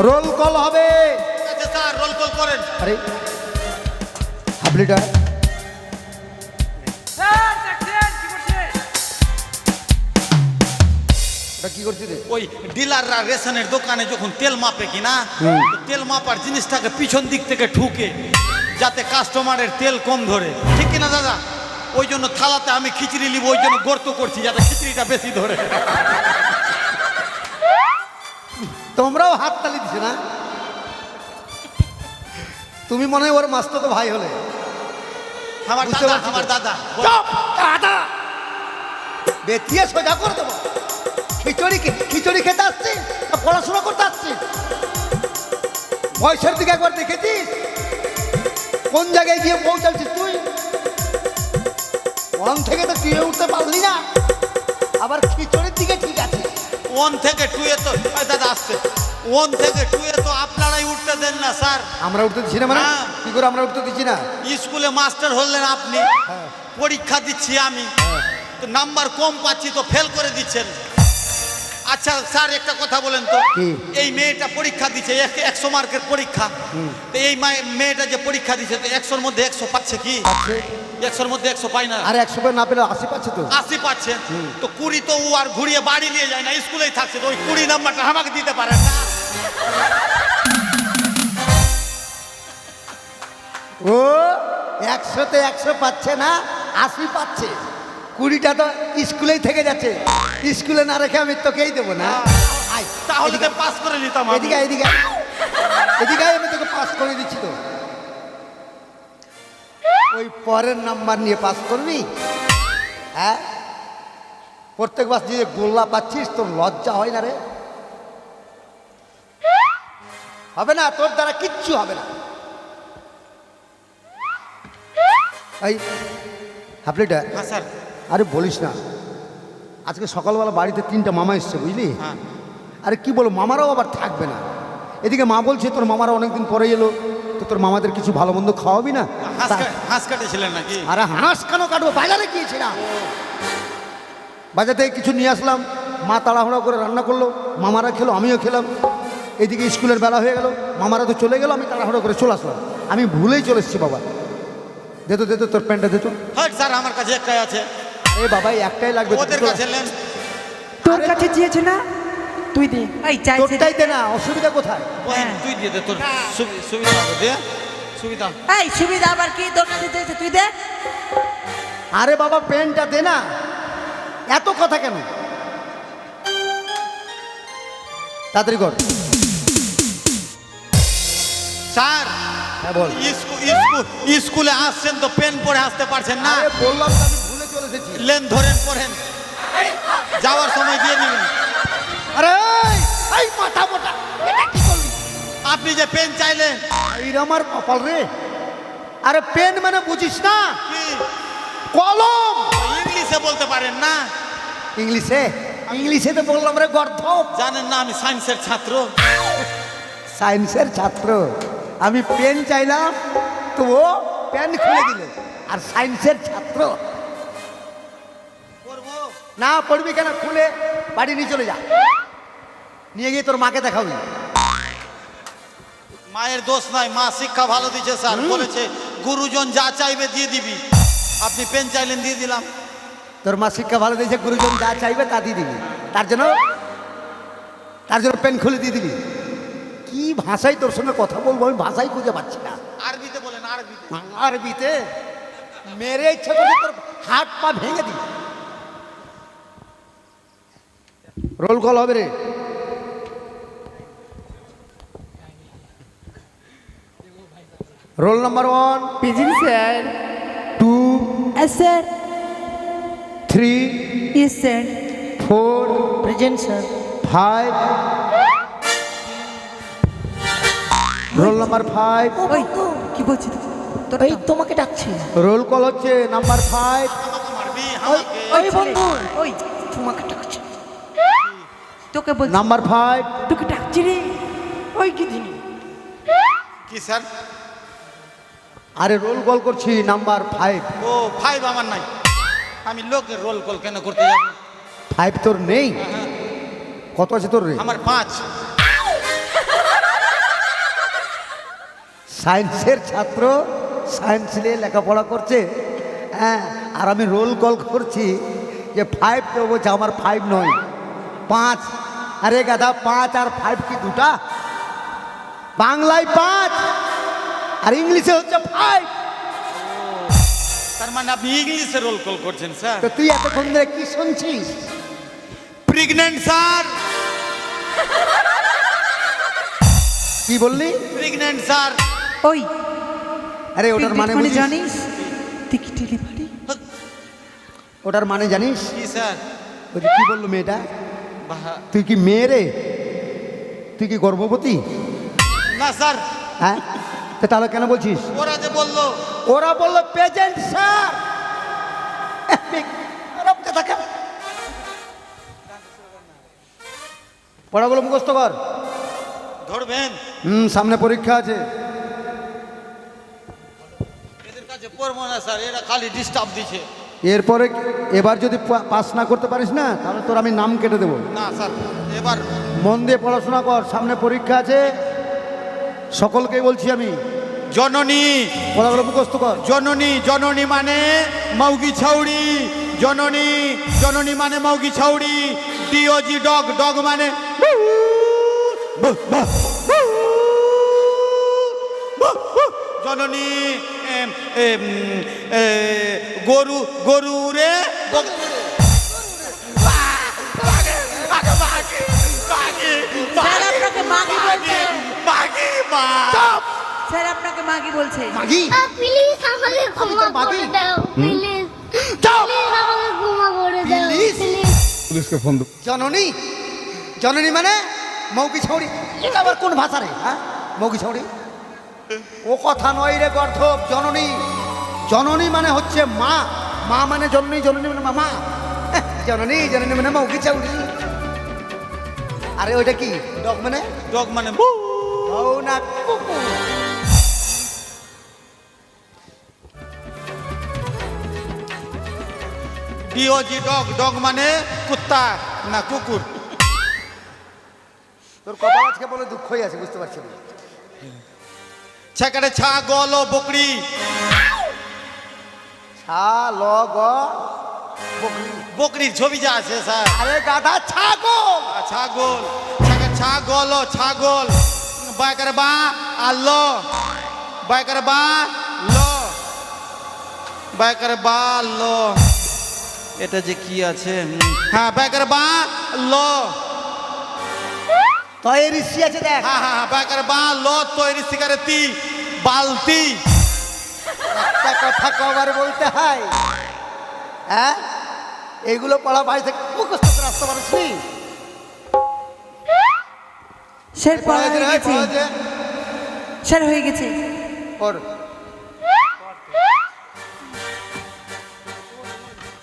রোল কল হবে। আচ্ছা স্যার, রোল কল করেন। আরে হাবলিটা ওটা কি করছিস রে? ওই ডিলাররা রেশনের দোকানে যখন তেল মাপে কিনা, তো তেল মাপার জিনিসটাকে পিছন দিক থেকে ঠুকে যাতে কাস্টমারের তেল কম ধরে, ঠিক কিনা দাদা? ওই জন্য থালাতে আমি খিচুড়ি নিব, ওই জন্য গর্ত করছি যাতে খিচুড়িটা বেশি ধরে। তোমরাও হাত তালি দিছে না? তুমি মনে হয় ওর মাস্তো তো ভাই হলে। আমার বুঝতে দাদা, পারছি তো। আমার দাদা। চুপ! দাদা! বেতিয়ে সোজা করে দেবো। খিচুড়ি খেতে আসছিস না পড়াশোনা করতে আসছিস? বয়সের দিকে একবার দেখেছিস কোন জায়গায় গিয়ে পৌঁছাচ্ছিস তুই? ওখান থেকে তো তুই উঠতে পারলি না, আবার খিচুড়ির দিকে ঠিক আছে। 1 থেকে 2 এ তো এই দাদা আসছে, 1 থেকে 2 এ তো আপনারাই উঠতে দেন না স্যার। আমরা উঠতে দিচ্ছি না মানে? হ্যাঁ। কি করে আমরা উঠতে দিচ্ছি না? স্কুলে মাস্টার হলেন আপনি, হ্যাঁ। পরীক্ষা দিচ্ছি আমি, তো নাম্বার কম পাচ্ছি তো ফেল করে দিচ্ছেন। আচ্ছা স্যার, একটা কথা বলেন তো, কি? এই মেয়েটা পরীক্ষা দিচ্ছে 100 মার্কের পরীক্ষা, তো এই মেয়েটা যে পরীক্ষা দিচ্ছে তো 100-র মধ্যে 100 পাচ্ছে কি? 100-র মধ্যে 100 পায় না, আর 100 না পেলে 80 পাচ্ছে তো। 80 পাচ্ছে। তো 20 তো ও আর ঘুরিয়ে বাড়ি নিয়ে যায় না, স্কুলেই থাকছে, তো ওই 20 নাম্বারটা আমাকে দিতে পারেন না? ও 100-তে 100 পাচ্ছে না, 80 পাচ্ছে। 20টা তো স্কুলেই থেকে যাচ্ছে। স্কুলে না রেখে আমি তোকেই দেবো না। আয়, তাহলে এদিকে তো পাস করে নিতাম আমি। এদিকে এদিকে এদিকে আয়, আমি তোকে পাস করে দিচ্ছি তো। ওই পরের নাম্বার নিয়ে পাস করবি? হ্যাঁ, প্রত্যেক বার যে গোল্লা পাচ্ছিস তোর লজ্জা হয় না রে? হবে না, তোর দ্বারা কিচ্ছু হবে না। এই হাফলিটা, হ্যাঁ স্যার। আরে বলিস না, আজকে সকালবেলা বাড়িতে 3টা মামা এসছে বুঝলি? হ্যাঁ। আরে কি বলো, মামারাও আবার থাকবে না। এদিকে মা বলছে তোর মামারা অনেকদিন পরে এলো, তো তোর মামাদের কিছু ভালো মন্দ খাওয়াবি না? হাঁস কাটেছিলেন নাকি? আরে হাঁস কেন কাটবো, বাজারে গিয়েছিলাম। বাজার থেকে কিছু নিয়ে আসলাম, মা তাড়াহুড়ো করে রান্না করলো, মামারা খেলো, আমিও খেলাম। এদিকে স্কুলের বেলা হয়ে গেল, মামারা তো চলে গেল, আমি তাড়াহুড়ো করে চলে আসলাম। আমি ভুলেই চলে এসেছি বাবা। দে তো তোর প্যান্টটা দে তো। হ্যাঁ স্যার, আমার কাছে একটাই আছে। আরে বাবা, একটাই লাগবে। ওদের কাছে নেন। তোর কাছে চেয়েছে না, তুই দে। এই চাইছে। তোরটাই দে না, অসুবিধা কোথায়? ওই তুই দিয়ে দে, তোর সুবিধা হবে, দে সুবিধা। এই সুবিধা আবার কি? তোর কাছে চেয়েছে, তুই দে। আরে বাবা, প্যান্টটা দে না, এত কথা কেন? তাড়াতাড়ি কর। স্যার, হ্যাঁ বল। স্কুলে আসছেন তো পেন পরে আসতে পারছেন না? আরে বললাম তো আমি ভুলে চলে এসেছি। লেন ধরেন পড়েন, যাওয়ার সময় দিয়ে দিবেন। আরে এই মাথা মোটা, এটা কি করলি? আপনি যে পেন চাইলেন। এই আমার কপাল রে। আরে পেন মানে বুঝিস না, কি কলম। ইংলিশে বলতে পারেন না? ইংলিশে তো বললাম রে গর্ধপ। জানেন না আমি সায়েন্সের ছাত্র। সায়েন্সের ছাত্র, আমি পেন চাইলাম তো ও পেন খুলে দিল। আর সায়েন্সের ছাত্র করবো? না, পড়বি কেন? খুলে বাড়ি নিয়ে চলে যা। নিয়ে গিয়ে তোর মাকে দেখাবি। মায়ের দোষ নাই, মা শিক্ষা ভালো দিচ্ছে স্যার। বলেছে গুরুজন যা চাইবে দিয়ে দিবি। আপনি পেন চাইলেন দিয়ে দিলাম। তোর মা শিক্ষা ভালো দিয়েছে, গুরুজন যা চাইবে তা দিয়ে দিবি, তার জন্য পেন খুলে দিয়ে দিবি। কি ভাষায় তোর সঙ্গে কথা বলবো আমি ভাষাই খুঁজে পাচ্ছি না। আরবিতে বলেন, আরবিতে। আরবিতে মেরে ইচ্ছা করছে তোর হাত পা ভেঙে দি। রোল কল হবে রে। Roll number 1, present sir. 2, sir. 3, yes sir. 4, present sir. 5। Roll number 5। ওই কি বলছিস তোর? এই তোমাকে ডাকছি। রোল কল হচ্ছে নাম্বার 5। আমাকে মারবি, ওই আমাকে। ওই বন্ধু ওই তোমাকে ডাকছি। তোকে বলছি, নাম্বার 5। তোকে ডাকছি রে। ওই কি দিনি? কি স্যার? আরে রোল কল করছি নাম্বার 5। ও 5 আমার নাই। আমি লোকের রোল কল কেন করতে যাব? 5 তোর নেই? কত আছে তোর রে? আমার 5। সায়েন্সের ছাত্র, সায়েন্স নিয়ে লেখাপড়া করছে, হ্যাঁ, আর আমি রোল কল করছি যে 5 তো বলছে আমার 5 নয় 5। আরে গাধা, 5 আর 5 কি দুটা? বাংলায় 5 আর ইংলিশে হচ্ছে 5। তার মানে আপনি ইংলিশে রোল কল করছেন স্যার? তো তুই এতক্ষণ ধরে কি শুনছিস? Pregnant sir. কি বললি? Pregnant sir. ওই আরে ওটার মানে বুঝিস? জানিস? টিকি ডেলিভারি। ওটার মানে জানিস? কি স্যার? ওই যে কি বললো মেয়েটা? বাহ- তুই কি মেয়ে রে? তুই কি গর্ভবতী? না স্যার, হ্যাঁ, তো তাহলে কেন বলছিস? ওরা যে বললো। ওরা বললো প্রেজেন্ট স্যার। পড়াগুলো মুখস্থ কর। ধরবেন? সামনে পরীক্ষা আছে। এদের কাছে পড়বো না স্যার, এরা খালি ডিস্টার্ব দিচ্ছে। এরপরে এবার যদি পাস না করতে পারিস না, তাহলে তোর আমি নাম কেটে দেবো। না স্যার, এবার মন দিয়ে পড়াশোনা কর, সামনে পরীক্ষা আছে। সকলকেই বলছি আমি, জননী। পড়াগুলো মুখস্থ কর। জননী, জননী মানে মৌগি ছাউড়ি। জননী, জননী মানে মৌগি ছাউড়ি। ডিওজি ডগ, ডগ মানে জননী। গরু, গরু রে স্যার আপনাকে মাগি বলছে। মা। স্যার আপনাকে মাগি বলছে। মাগি? প্লিজ আমাকে ক্ষমা মাগি? করে দাও প্লিজ প্লিজ আমাকে ক্ষমা করে দাও Please? প্লিজ জননী, জননী মানে মৌকি ছাউড়ি। এটা আবার কোন ভাষা রে? হ্যাঁ, মৌকি ছাউড়ি ও কথা নয় রে গর্ধব। জননী, জননী মানে হচ্ছে মা। মা মানে জননী, জননী মানে মামা। জননী, জননী মানে মৌকি ছাউড়ি। আরে ওইটা কি? ডগ মানে? ডগ মানে ও না কুকুর। ডিওজি ডগ, ডগ মানে কুত্তা না কুকুর। তোর কপাল আজকে বলে দুঃখই আছে, বুঝতে পারছি না। ছাকারে ছাগল ও বকরি। ছা ল গ বকরি। বকরির ছবি যা আছে স্যার। আরে গাধা, ছাগল। ছাগল। ছাগল ও ছাগল। বাইকার বা আল। বাইকার বা ল। বাইকার বা ল। এটা যে কি আছে? হ্যাঁ, বাইকার বা ল। তয়ের ইসি আছে দেখ। হ্যাঁ হ্যাঁ, বাইকার বা ল তৈরি সিগারেতি বালতি। একটা কথা কবার বলতে হয়, হ্যাঁ? এইগুলো পড়া বাড়ি থেকে মুখস্থ করে আসতে পারিস নি? স্যার পড়া হয়ে গেছে। স্যার হয়ে গেছে। পড়।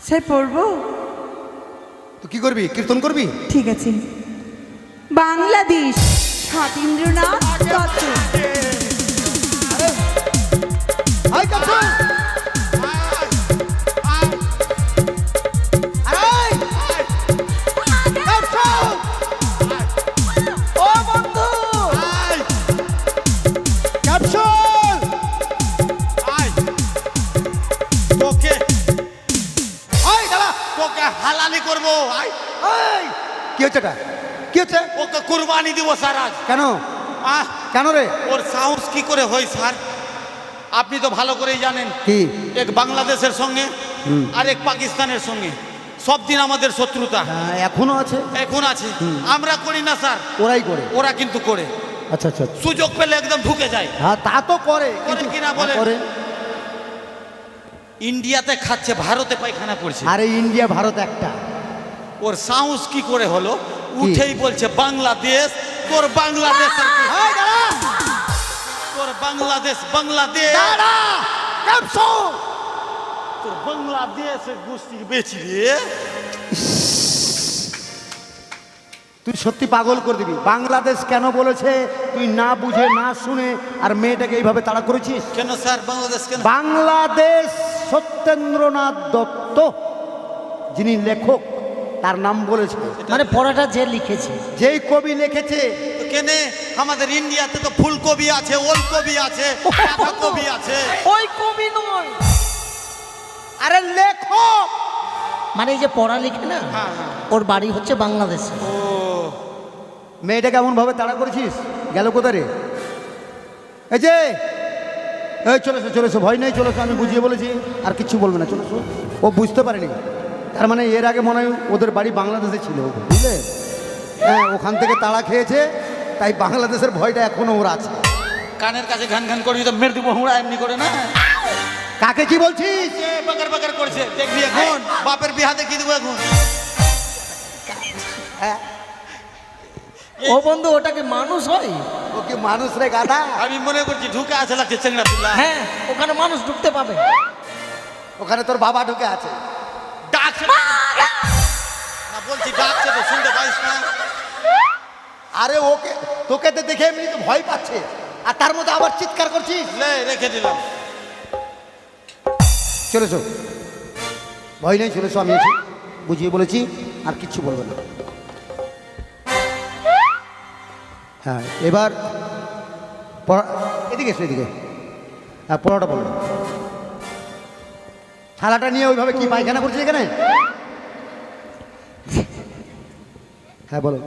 স্যার পড়বো? তুই কি করবি? কীর্তন করবি? ঠিক আছে। বাংলাদেশ সতীন্দ্রনাথ দত্ত। হাই কাপু। আরে কাপু। মারবো আয়। এই, কি হচ্ছে এটা? কি হচ্ছে? ওকে কুরবানি দিব স্যার আজ। কেন? আহ, কেন রে? ওর সাহস কি করে হয় স্যার? আপনি তো ভালো করেই জানেন, কি? এক বাংলাদেশের সঙ্গে আর এক পাকিস্তানের সঙ্গে সব দিন আমাদের শত্রুতা এখনো আছে? এখন আছে। আমরা করি না স্যার, ওরাই করে। ওরা কিন্তু করে। আচ্ছা আচ্ছা আচ্ছা। সুযোগ পেলে একদম ঢুকে যায়। হ্যাঁ তা তো করে, করে কিনা বলেন? করে। ইন্ডিয়াতে খাচ্ছে, ভারতে পায়খানা করছে। আরে ইন্ডিয়া ভারত একটা। ওর সাহস কি করে হলো? উঠেই বলছে বাংলাদেশ। তোর বাংলাদেশের এই দাঁড়া! তোর বাংলাদেশ, বাংলাদেশ দাঁড়া! কাঁপছো! তোর বাংলাদেশের গোষ্ঠী বেচি রে। তুই সত্যি পাগল করে দিবি। বাংলাদেশ কেন বলেছে তুই না বুঝে না শুনে আর মেয়েটাকে এইভাবে তাড়া করেছিস? কেন স্যার বাংলাদেশ কেন? বাংলাদেশ সত্যেন্দ্রনাথ দত্ত যিনি লেখক তার নাম বলেছে। মানে পড়াটা যে লিখেছে, যেই কবি লিখেছে। তো কেনে আমাদের ইন্ডিয়াতে তো ফুলকপি আছে, ওলকপি আছে, বাঁধাকপি আছে। ওই কবি নয়, আরে লেখক। মানে এই যে পড়া লিখে না, ওর বাড়ি হচ্ছে বাংলাদেশে। ও মেয়েটা কেমন ভাবে তাড়া করেছিস? গেল কোথায় রে? এই যে এই চলেছো চলেছো, ভয় নেই, চলেছো। আমি বুঝিয়ে বলেছি, আর কিচ্ছু বলবে না, চলেছো। ও বুঝতে পারেনি। তার মানে এর আগে মনে হয় ওদের বাড়ি বাংলাদেশে ছিল, বুঝলে? হ্যাঁ, ওখান থেকে তাড়া খেয়েছে, তাই বাংলাদেশের ভয়টা এখনো ওর আছে। কানের কাছে ঘান ঘান করবি তো মেরে দিব হুঁড়া, এমনি করে না। কাকে কি বলছিস? যে বাকার বাকার করছে দেখবি এখন, বাপের বিহা দেখিয়ে দেবো এখন। ও বন্ধু, ওটাকে মানুষ হয়? ও কি মানুষ রে গাধা? আমি মনে করছি ঢুকে আছে লাগছে চেংড়া পিল্লা। হ্যাঁ, ওখানে মানুষ ঢুকতে পাবে। ওখানে তোর বাবা ঢুকে আছে। ডাকছে না, বলছি ডাকছে তো, শুনতে পাইস না? আরে ওকে, তোকে তো দেখে এমনি তো ভয় পাচ্ছে, আর তার মধ্যে আবার চিৎকার করছিস। লে রেখে দিলাম। চলেছো, ভয় নেই, চলেছো। আমি আছি, বুঝিয়ে বলেছি, আর কিচ্ছু বলবো না। হ্যাঁ, এবার এদিকে এসো, এদিকে। হ্যাঁ, পড়াটা বলো। থালাটা নিয়ে ওইভাবে কি পায়খানা করছিস এখানে? হ্যাঁ বলো,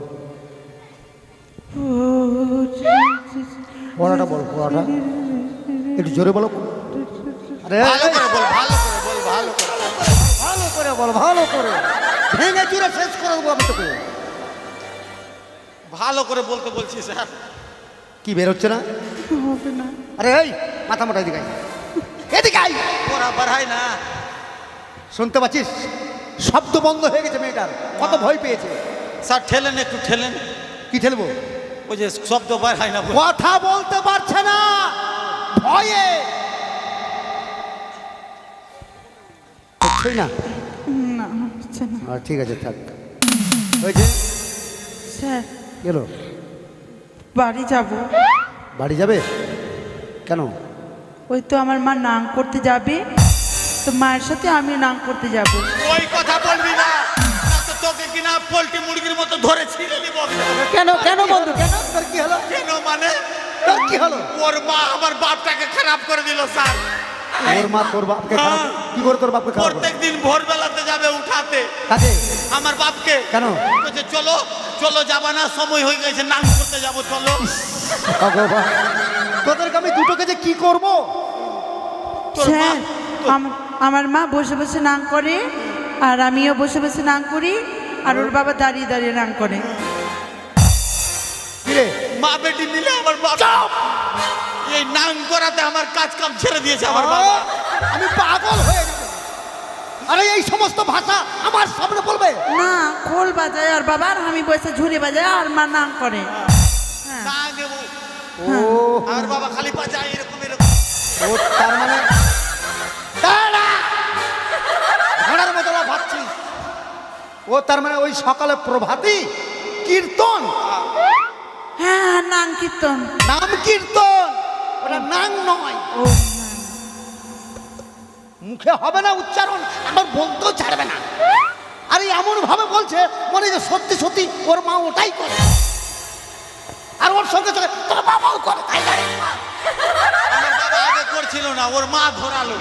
পড়াটা বলো, পড়াটা একটু জোরে বলো। আরে ভালো করে বল, ভালো করে বল, ভালো করে। ভালো করে বল, ভালো করে। ভেঙে চুরে শেষ করে দেবো আমি তোকে। ভালো করে বলতে বলছি স্যার। কি বের হচ্ছে না? হবে না। আরে এই মাথা মোটা, এদিকে আয়। এদিকে আয়। ওরা বাড়ায় না। শুনতে পাচ্ছিস? শব্দ বন্ধ হয়ে গেছে মেয়েটার, কত ভয় পেয়েছে। স্যার ঠেলেন, একটু ঠেলেন। কি ঠেলবো? ওই যে শব্দ বাড়ায় না। কথা বলতে পারছে না ভয়ে। হচ্ছেই না? না, হচ্ছে না। ঠিক আছে, থাক। হয়েছে? স্যার, গেল? বাড়ি যাব। বাড়ি যাবে? কেন? ওই তো আমার মা নাং করতে যাবে, তো মায়ের সাথে আমি নাং করতে যাব। ওই কথা বলবি না, না তো তোকে কিনা পোল্ট্রি মুরগির মতো ধরে ছিঁড়ে নিব। কেন কেন বন্ধু, কেন? তোর কি হলো? কেন মানে? তোর কি হলো? ওর মা আমার বাপটাকে খারাপ করে দিল স্যার। ওর মা তোর বাপকে খারাপ? কি করে তোর বাপকে খারাপ করে? প্রত্যেক দিন ভোরবেলাতে যাবে উঠাতে কাকে? আমার বাপকে। কেন? বলছে চলো চলো, যাবা না, সময় হয়ে গেছে, নাম করতে যাবো, চলো। ভগবান, তোদেরকে আমি দুটোকে যে কি করবো? তোর মা স্যার, আমার মা বসে বসে নাং করে, আর আমিও বসে বসে নাং করি, আর ওর বাবা দাঁড়িয়ে দাঁড়িয়ে নাং করে। কিরে? মা বেটি মিলে আমার বাবা এই নাম করাতে আমার কাজ কাম ছেড়ে দিয়েছে আমার বাবা। আমি পাগল হয়ে যাব। আরে এই সমস্ত ভাষা আমার সামনে বলবে? না, খোল বাজায় আর বাবা, আর আমি বসে ঝুড়ি বাজায়, আর মা নাং করে। হ্যাঁ। না নেবো, ও আমার বাবা খালি বাজায় এরকম এরকম। ও তার মানে ঘোড়ার মতো ভাবছিস? ও তার মানে ওই সকালে প্রভাতী কীর্তন, হ্যাঁ, নাং কীর্তন। নাম কীর্তন, ওটা নাং নয়। ও মুখে হবে না উচ্চারণ, আমার বলতেও ছাড়বে না। আরে এমন ভাবে বলছে মনে যে সত্যি সত্যি ওর মা ওটাই করে, আর ওর সঙ্গে সঙ্গে তোর বাবাও করে, তাই না? আমার বাবা আগে করছিল না, ওর মা ধরালো।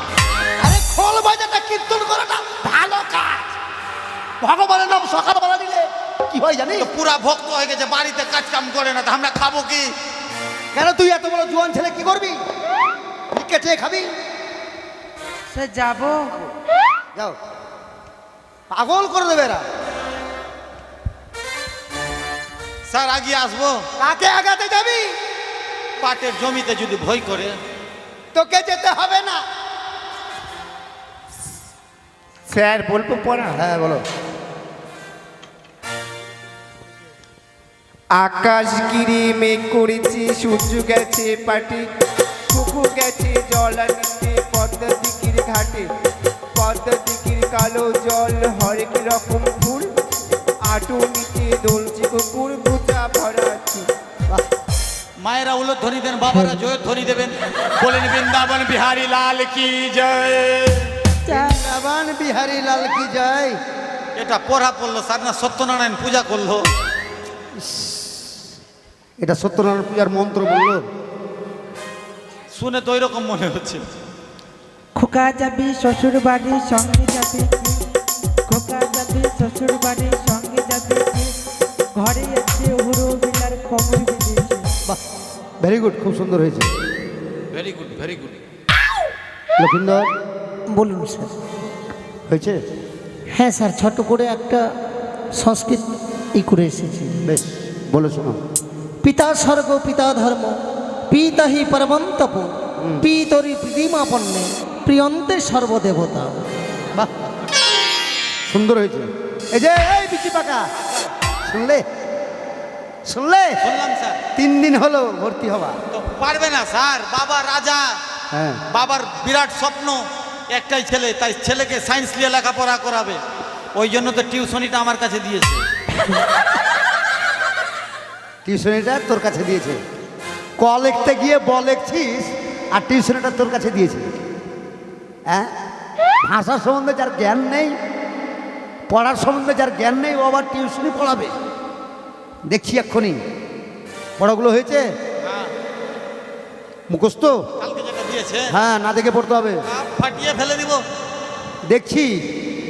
আরে খোল বাজাটা কীর্তন করাটা ভালো কাজ, ভগবানের নাম সকালবেলা নিলে কি হয় জানিস? তো পুরা ভক্ত হয়ে গেছে, বাড়িতে কাজ কাম করে না, তা আমরা খাবো কি? কেন তুই এত বড় জোয়ান ছেলে কি করবি? ভিক্ষা চেয়ে খাবি? স্যার যাবো। যাও, পাগল করে দেবে এরা। স্যার আগিয়ে আসবো? কাকে আগাতে যাবি? পাটের জমিতে যদি ভয় করে। তোকে যেতে হবে না। স্যার বলবো পড়া? হ্যাঁ বলো। আকাশ গিরি মেঘ করেছি, সূর্য গেছে পাটি, পুকুর গেছে জল আনতে পদ্মা দিঘির ঘাটে, পদ্মা দিঘির কালো জল হরেক রকম ফুল, আটু নিচে দোলছে কুকুর গুজা ভরা আছে। মায়েরা উলো ধ্বনি দেন, বাবারা জয়ের ধ্বনি দেবেন। বলেন বৃন্দাবন বিহারী লাল কি জয়। বৃন্দাবন বিহারী লাল কি জয়। এটা পড়া পড়লো স্যার না সত্যনারায়ণ পূজা করলো? এটা সত্যনারায়ণ পূজার মন্ত্র বললো। শুনে তো ওইরকম মনে হচ্ছে। খোকা যাবি শ্বশুর বাড়ির সঙ্গে যাবে কি? খোকা যাবি শ্বশুর বাড়ির সঙ্গে যাবে কি? ঘরে এসে হুড়ো বিলার খবর বেঁধেছে। বাহ, ভেরি গুড, খুব সুন্দর হয়েছে। Very good, very good. Lakhindar বলুন স্যার। হয়েছে? হ্যাঁ স্যার, ছোট করে একটা সংস্কৃত করে এসেছি। বেশ, বলে শোনো। পিতা স্বর্গ পিতা ধর্ম, পিতা হি পরমন্তপ, পিতরি প্রতিমাপন্নে প্রিয়ন্তে সর্বদেবতা। বাহ, সুন্দর হয়েছে। এই যে এই বিচি পাকা, শুনলে শুনলে? শুনলাম স্যার। 3 দিন হলো ভর্তি হবা। তো পারবে না স্যার, বাবা রাজা, হ্যাঁ, বাবার বিরাট স্বপ্ন একটাই ছেলে, তাই ছেলেকে সায়েন্স নিয়ে লেখাপড়া করাবে। ওই জন্য তো টিউশনিটা আমার কাছে দিয়েছে। টিউশনিটা তোর কাছে দিয়েছে? ক লিখতে গিয়ে ব লিখছিস আর টিউশনিটা তোর কাছে দিয়েছে? হ্যাঁ, ভাষার সম্বন্ধে যার জ্ঞান নেই, পড়ার সম্বন্ধে যার জ্ঞান নেই, ও আবার টিউশনি পড়াবে। দেখছি এক্ষুনি পড়াগুলো হয়েছে মুখস্থ? কালকে যেটা দিয়েছে হ্যাঁ, না দেখে পড়তে হবে। ফাটিয়ে ফেলে দিব। দেখছি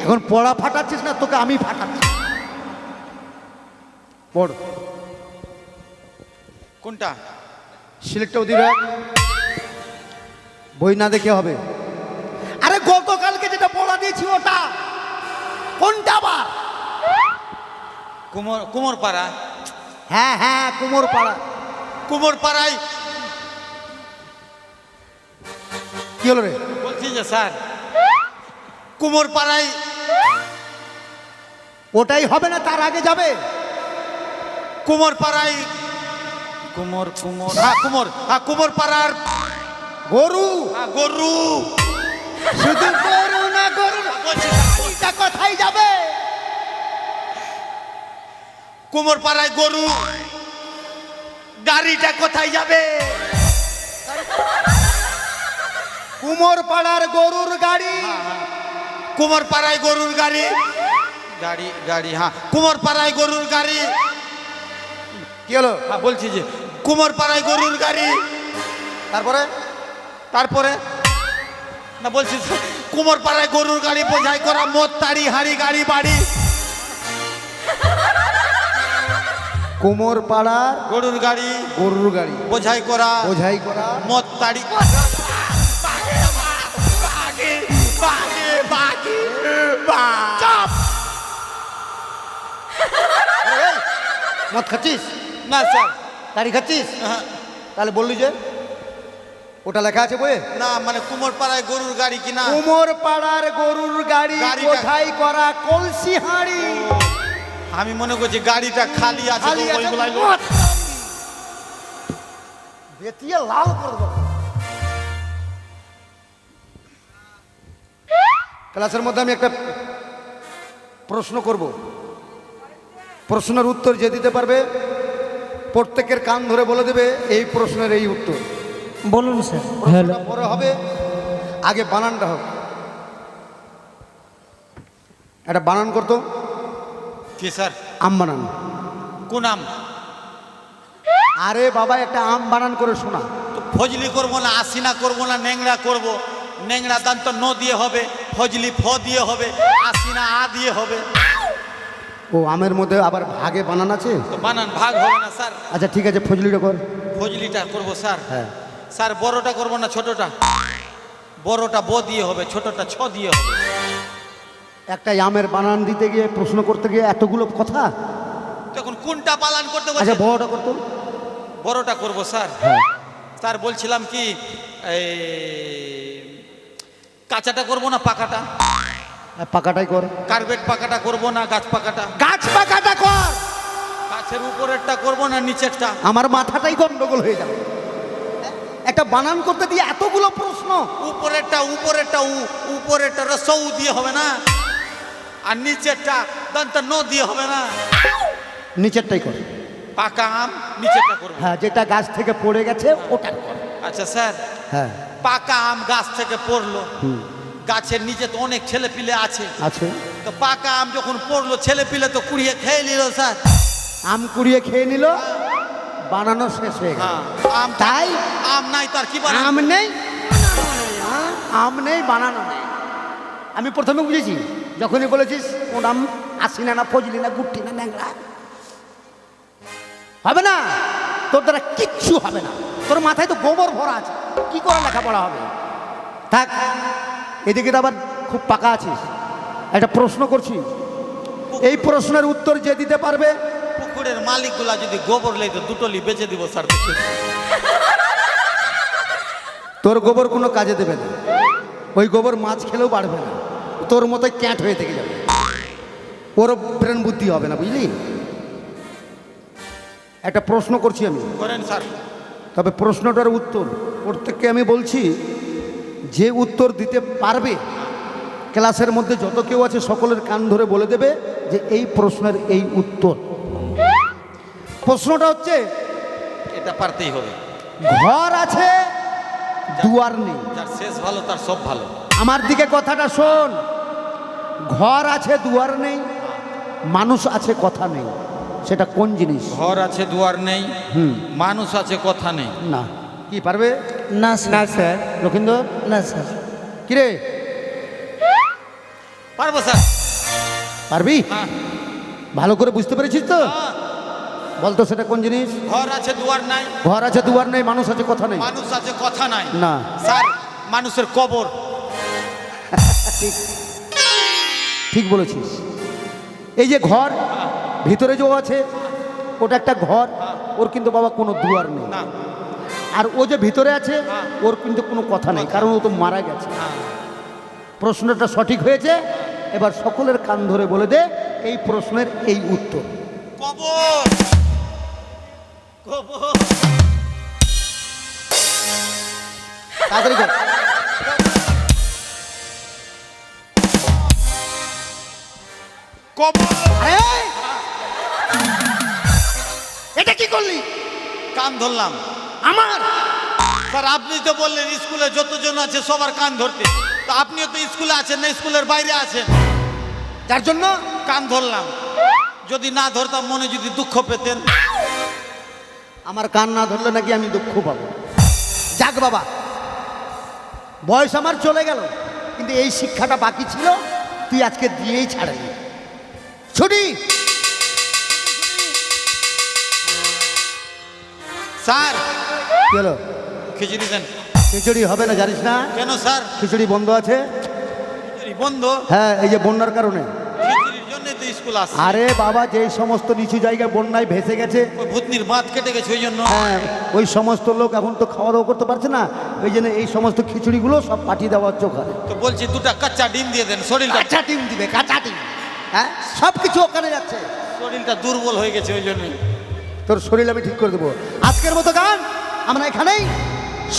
এখন পড়া ফাটাচ্ছিস না, তোকে আমি ফাটাচ্ছি। পড়। কোনটা? সিলেক্টটাও দিবে, বই না দেখে হবে। আরে গতকালকে যেটা পড়া দিয়েছি ওটা কোনটা আবার? কুমোর পাড়া। হ্যাঁ হ্যাঁ, কুমোর পাড়া। কুমোর পাড়ায় কি হলো রে? বলছি যে স্যার, কুমোর পাড়ায় ওটাই হবে না, তার আগে যাবে। কুমোর পাড়ায় কুমোর কুমোর হ্যাঁ কুমোর, হ্যাঁ কুমোর পাড়ার গরু। হ্যাঁ, গরু। শুধু গরু না, গরু বলছি এটা কোথায় যাবে? কুমোর পাড়ায় গরু, গাড়িটা কোথায় যাবে? কুমোর পাড়ার গরুর গাড়ি। কুমোর পাড়ায় গরুর গাড়ি, গাড়ি গাড়ি হ্যাঁ কুমোর পাড়ায় গরুর গাড়ি। কি হলো? হ্যাঁ বলছি যে কুমোর পাড়ায় গরুর গাড়ি। তারপরে তারপরে না বলছি কুমোর পাড়ায় গরুর গাড়ি বোঝাই করা মদ তাড়ি হাড়ি গাড়ি বাড়ি। কুমোর পাড়ার গরুর গাড়ি গরুর গাড়ি বোঝাই করা বোঝাই করা মদ তাড়ি। এই, মদ খাচ্ছিস? না স্যার, গাড়ি খাচ্ছিস? হ্যাঁ, তাহলে বললি যে ওটা লেখা আছে বইয়ে? না মানে কুমোর পাড়ায় গরুর গাড়ি কিনা। কুমোর পাড়ার গরুর গাড়ি গাড়িটা- বোঝাই করা কলসি হাঁড়ি। আমি মনে করছি গাড়িটা খালি আছে, খালি তো আছে, ওইগুলাই মদ। বেতিয়ে লাল করে দেবো। ক্লাসের মধ্যে আমি একটা প্রশ্ন করব, প্রশ্নের উত্তর যে দিতে পারবে প্রত্যেকের কান ধরে বলে দেবে এই প্রশ্নের এই উত্তর। বলুন স্যার। প্রশ্নটা পরে হবে, আগে বানানটা হবে। একটা বানান করতো, কি স্যার? আম বানান। কোন আম? আরে বাবা, একটা আম বানান করে শোনা। তো ফজলি করবো না, আসিনা করবো না, ন্যাংরা করবো? ন্যাংরা দান তো ন দিয়ে হবে, ফজলি ফ দিয়ে হবে, আসিনা আ দিয়ে হবে। ও আমের মধ্যে আবার ভাগে বানান আছে। তো বানান ভাগ হবে না স্যার। আচ্ছা ঠিক আছে, ফজলিটা কর। ফজলিটা করবো স্যার। হ্যাঁ। স্যার বড়টা করবো না ছোটটা? বড়টা ব দিয়ে হবে, ছোটটা ছ দিয়ে হবে। একটা আমের বানান দিতে গিয়ে প্রশ্ন করতে গিয়ে এতগুলো কথা। তখন কোনটা পালন করতে আচ্ছা বলছে? বড়টা করতো। বড়টা করবো স্যার। হ্যাঁ। স্যার বলছিলাম কি এই কাঁচাটা করবো না পাকাটা? পাকাটাই কর। কার্বেট পাকাটা করবো না গাছ পাকাটা? গাছ পাকাটা কর। গাছের উপরেরটা করবো না নিচেরটা? আমার মাথাটাই গন্ডগোল হয়ে যাবে। একটা বানান করতে দিয়ে এতগুলো প্রশ্ন। উপরেরটা উপরেরটা সৌ দিয়ে হবে না? আর নিচেরটা দন্ত ন দিয়ে হবে না? নিচেরটাই কর। পাকা আম নিচেরটা করবো। হ্যাঁ, যেটা গাছ থেকে পড়ে গেছে ওটা কর। আচ্ছা স্যার, হ্যাঁ। পাকা আম গাছ থেকে পড়লো, হুম। গাছের নিচে তো অনেক ছেলে পিলে আছে, আছে। তো পাকা আম যখন পড়লো ছেলে পিলে তো কুড়িয়ে খেয়ে নিল স্যার। আম কুড়িয়ে খেয়ে নিল, বানানো শেষ হয়ে গেল। হ্যাঁ, আম তাই আম নাই তার কি বানাবো? আম নেই, আম নেই, বানানো নেই। আমি প্রথমে বুঝেছি যখনই বলেছিস কোন আম, আসিনা না ফজলি না গুট্টি না ন্যাংরা, হবে না, তোর দ্বারা কিচ্ছু হবে না। তোর মাথায় তো গোবর ভরা আছে, কি করে লেখাপড়া হবে? থাক, এদিকে তো আবার খুব পাকা আছিস। একটা প্রশ্ন করছি, এই প্রশ্নের উত্তর যে দিতে পারবে, পুকুরের মালিকগুলা যদি গোবর লেতো দুটোলি বেচে দিব স্যার। তোর গোবর কোনো কাজে দেবে না। ওই গোবর মাছ খেলেও বাড়বে না, তোর মতোই ক্যাট হয়ে থেকে যাবে, ওর ব্রেন বুদ্ধি হবে না, বুঝলি? একটা প্রশ্ন করছি আমি, করেন স্যার। তবে প্রশ্নটার উত্তর প্রত্যেককে আমি বলছি, যে উত্তর দিতে পারবে ক্লাসের মধ্যে যত কেউ আছে সকলের কান ধরে বলে দেবে যে এই প্রশ্নের এই উত্তর। প্রশ্নটা হচ্ছে, এটা পারতেই হবে। ঘর আছে দুয়ার নেই। যার শেষ ভালো তার সব ভালো। আমার দিকে কথাটা শোন, ঘর আছে দুয়ার নেই, মানুষ আছে কথা নেই, সেটা কোন জিনিস? ঘর আছে দুয়ার নেই, হুম। মানুষ আছে কথা নেই। না, কি পারবে? না স্যার। লক্ষিন্দর, না স্যার। কিরে পারবো স্যার। পারবি? হ্যাঁ। ভালো করে বুঝতে পেরেছিস তো? হ্যাঁ। বলতো সেটা কোন জিনিস? ঘর আছে দুয়ার নাই, ঘর আছে দুয়ার নেই, মানুষ আছে কথা নেই। মানুষ আছে কথা নাই। না, স্যার মানুষের কবর। ঠিক বলেছিস। এই যে ঘর ভিতরে যে আছে, ওটা একটা ঘর, ওর কিন্তু বাবা কোনো দুয়ার নেই। না। আর ও যে ভিতরে আছে, হ্যাঁ। ওর কিন্তু কোনো কথা নেই, কারণ ও তো মারা গেছে। হ্যাঁ। প্রশ্নটা সঠিক হয়েছে। এবার সকলের কান ধরে বলে দে এই প্রশ্নের এই উত্তর। কবর। কবর। তাড়াতাড়ি কর। কবর। এই! এটা কি করলি? কান ধরলাম। আমার স্যার আপনি তো বললেন স্কুলে যতজন আছে সবার কান ধরতে, তো আপনিও তো স্কুলে আছেন না স্কুলের বাইরে আছেন, যার জন্য কান ধরলাম। যদি না ধরতাম মনে যদি দুঃখ পেতেন। আমার কান না ধরলে নাকি আমি দুঃখ পাবো? যাক বাবা, বয়স আমার চলে গেল, কিন্তু এই শিক্ষাটা বাকি ছিল, তুই আজকে দিয়েই ছাড়বি। ছুটি। স্যার কি হলো? খিচুড়ি দেন। খিচুড়ি হবে না জানিস না? কেন স্যার? খিচুড়ি বন্ধ আছে। খিচুড়ি বন্ধ? হ্যাঁ, এই যে বন্যার কারণে। খিচুড়ির জন্যই তো স্কুল আসে। আরে বাবা, যেই সমস্ত নিচু জায়গায় বন্যায় ভেসে গেছে, ওই ভূতনির বাঁধ কেটে গেছে ওই জন্য। হ্যাঁ, ওই সমস্ত লোক এখন তো খাওয়া দাওয়া করতে পারছে না, ওই জন্য এই সমস্ত খিচুড়িগুলো সব পাঠিয়ে দেওয়া হচ্ছে ওখানে। তো বলছি দুটা কাঁচা ডিম দিয়ে দেন, শরীরটা কাঁচা ডিম দিবে, কাঁচা ডিম। হ্যাঁ, সব কিছু ওখানে যাচ্ছে। শরীরটা দুর্বল হয়ে গেছে ওই জন্যই। তোর শরীর আমি ঠিক করে দেবো। আজকের মতো গান আমরা এখানেই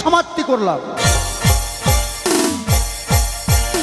সমাপ্তি করলাম।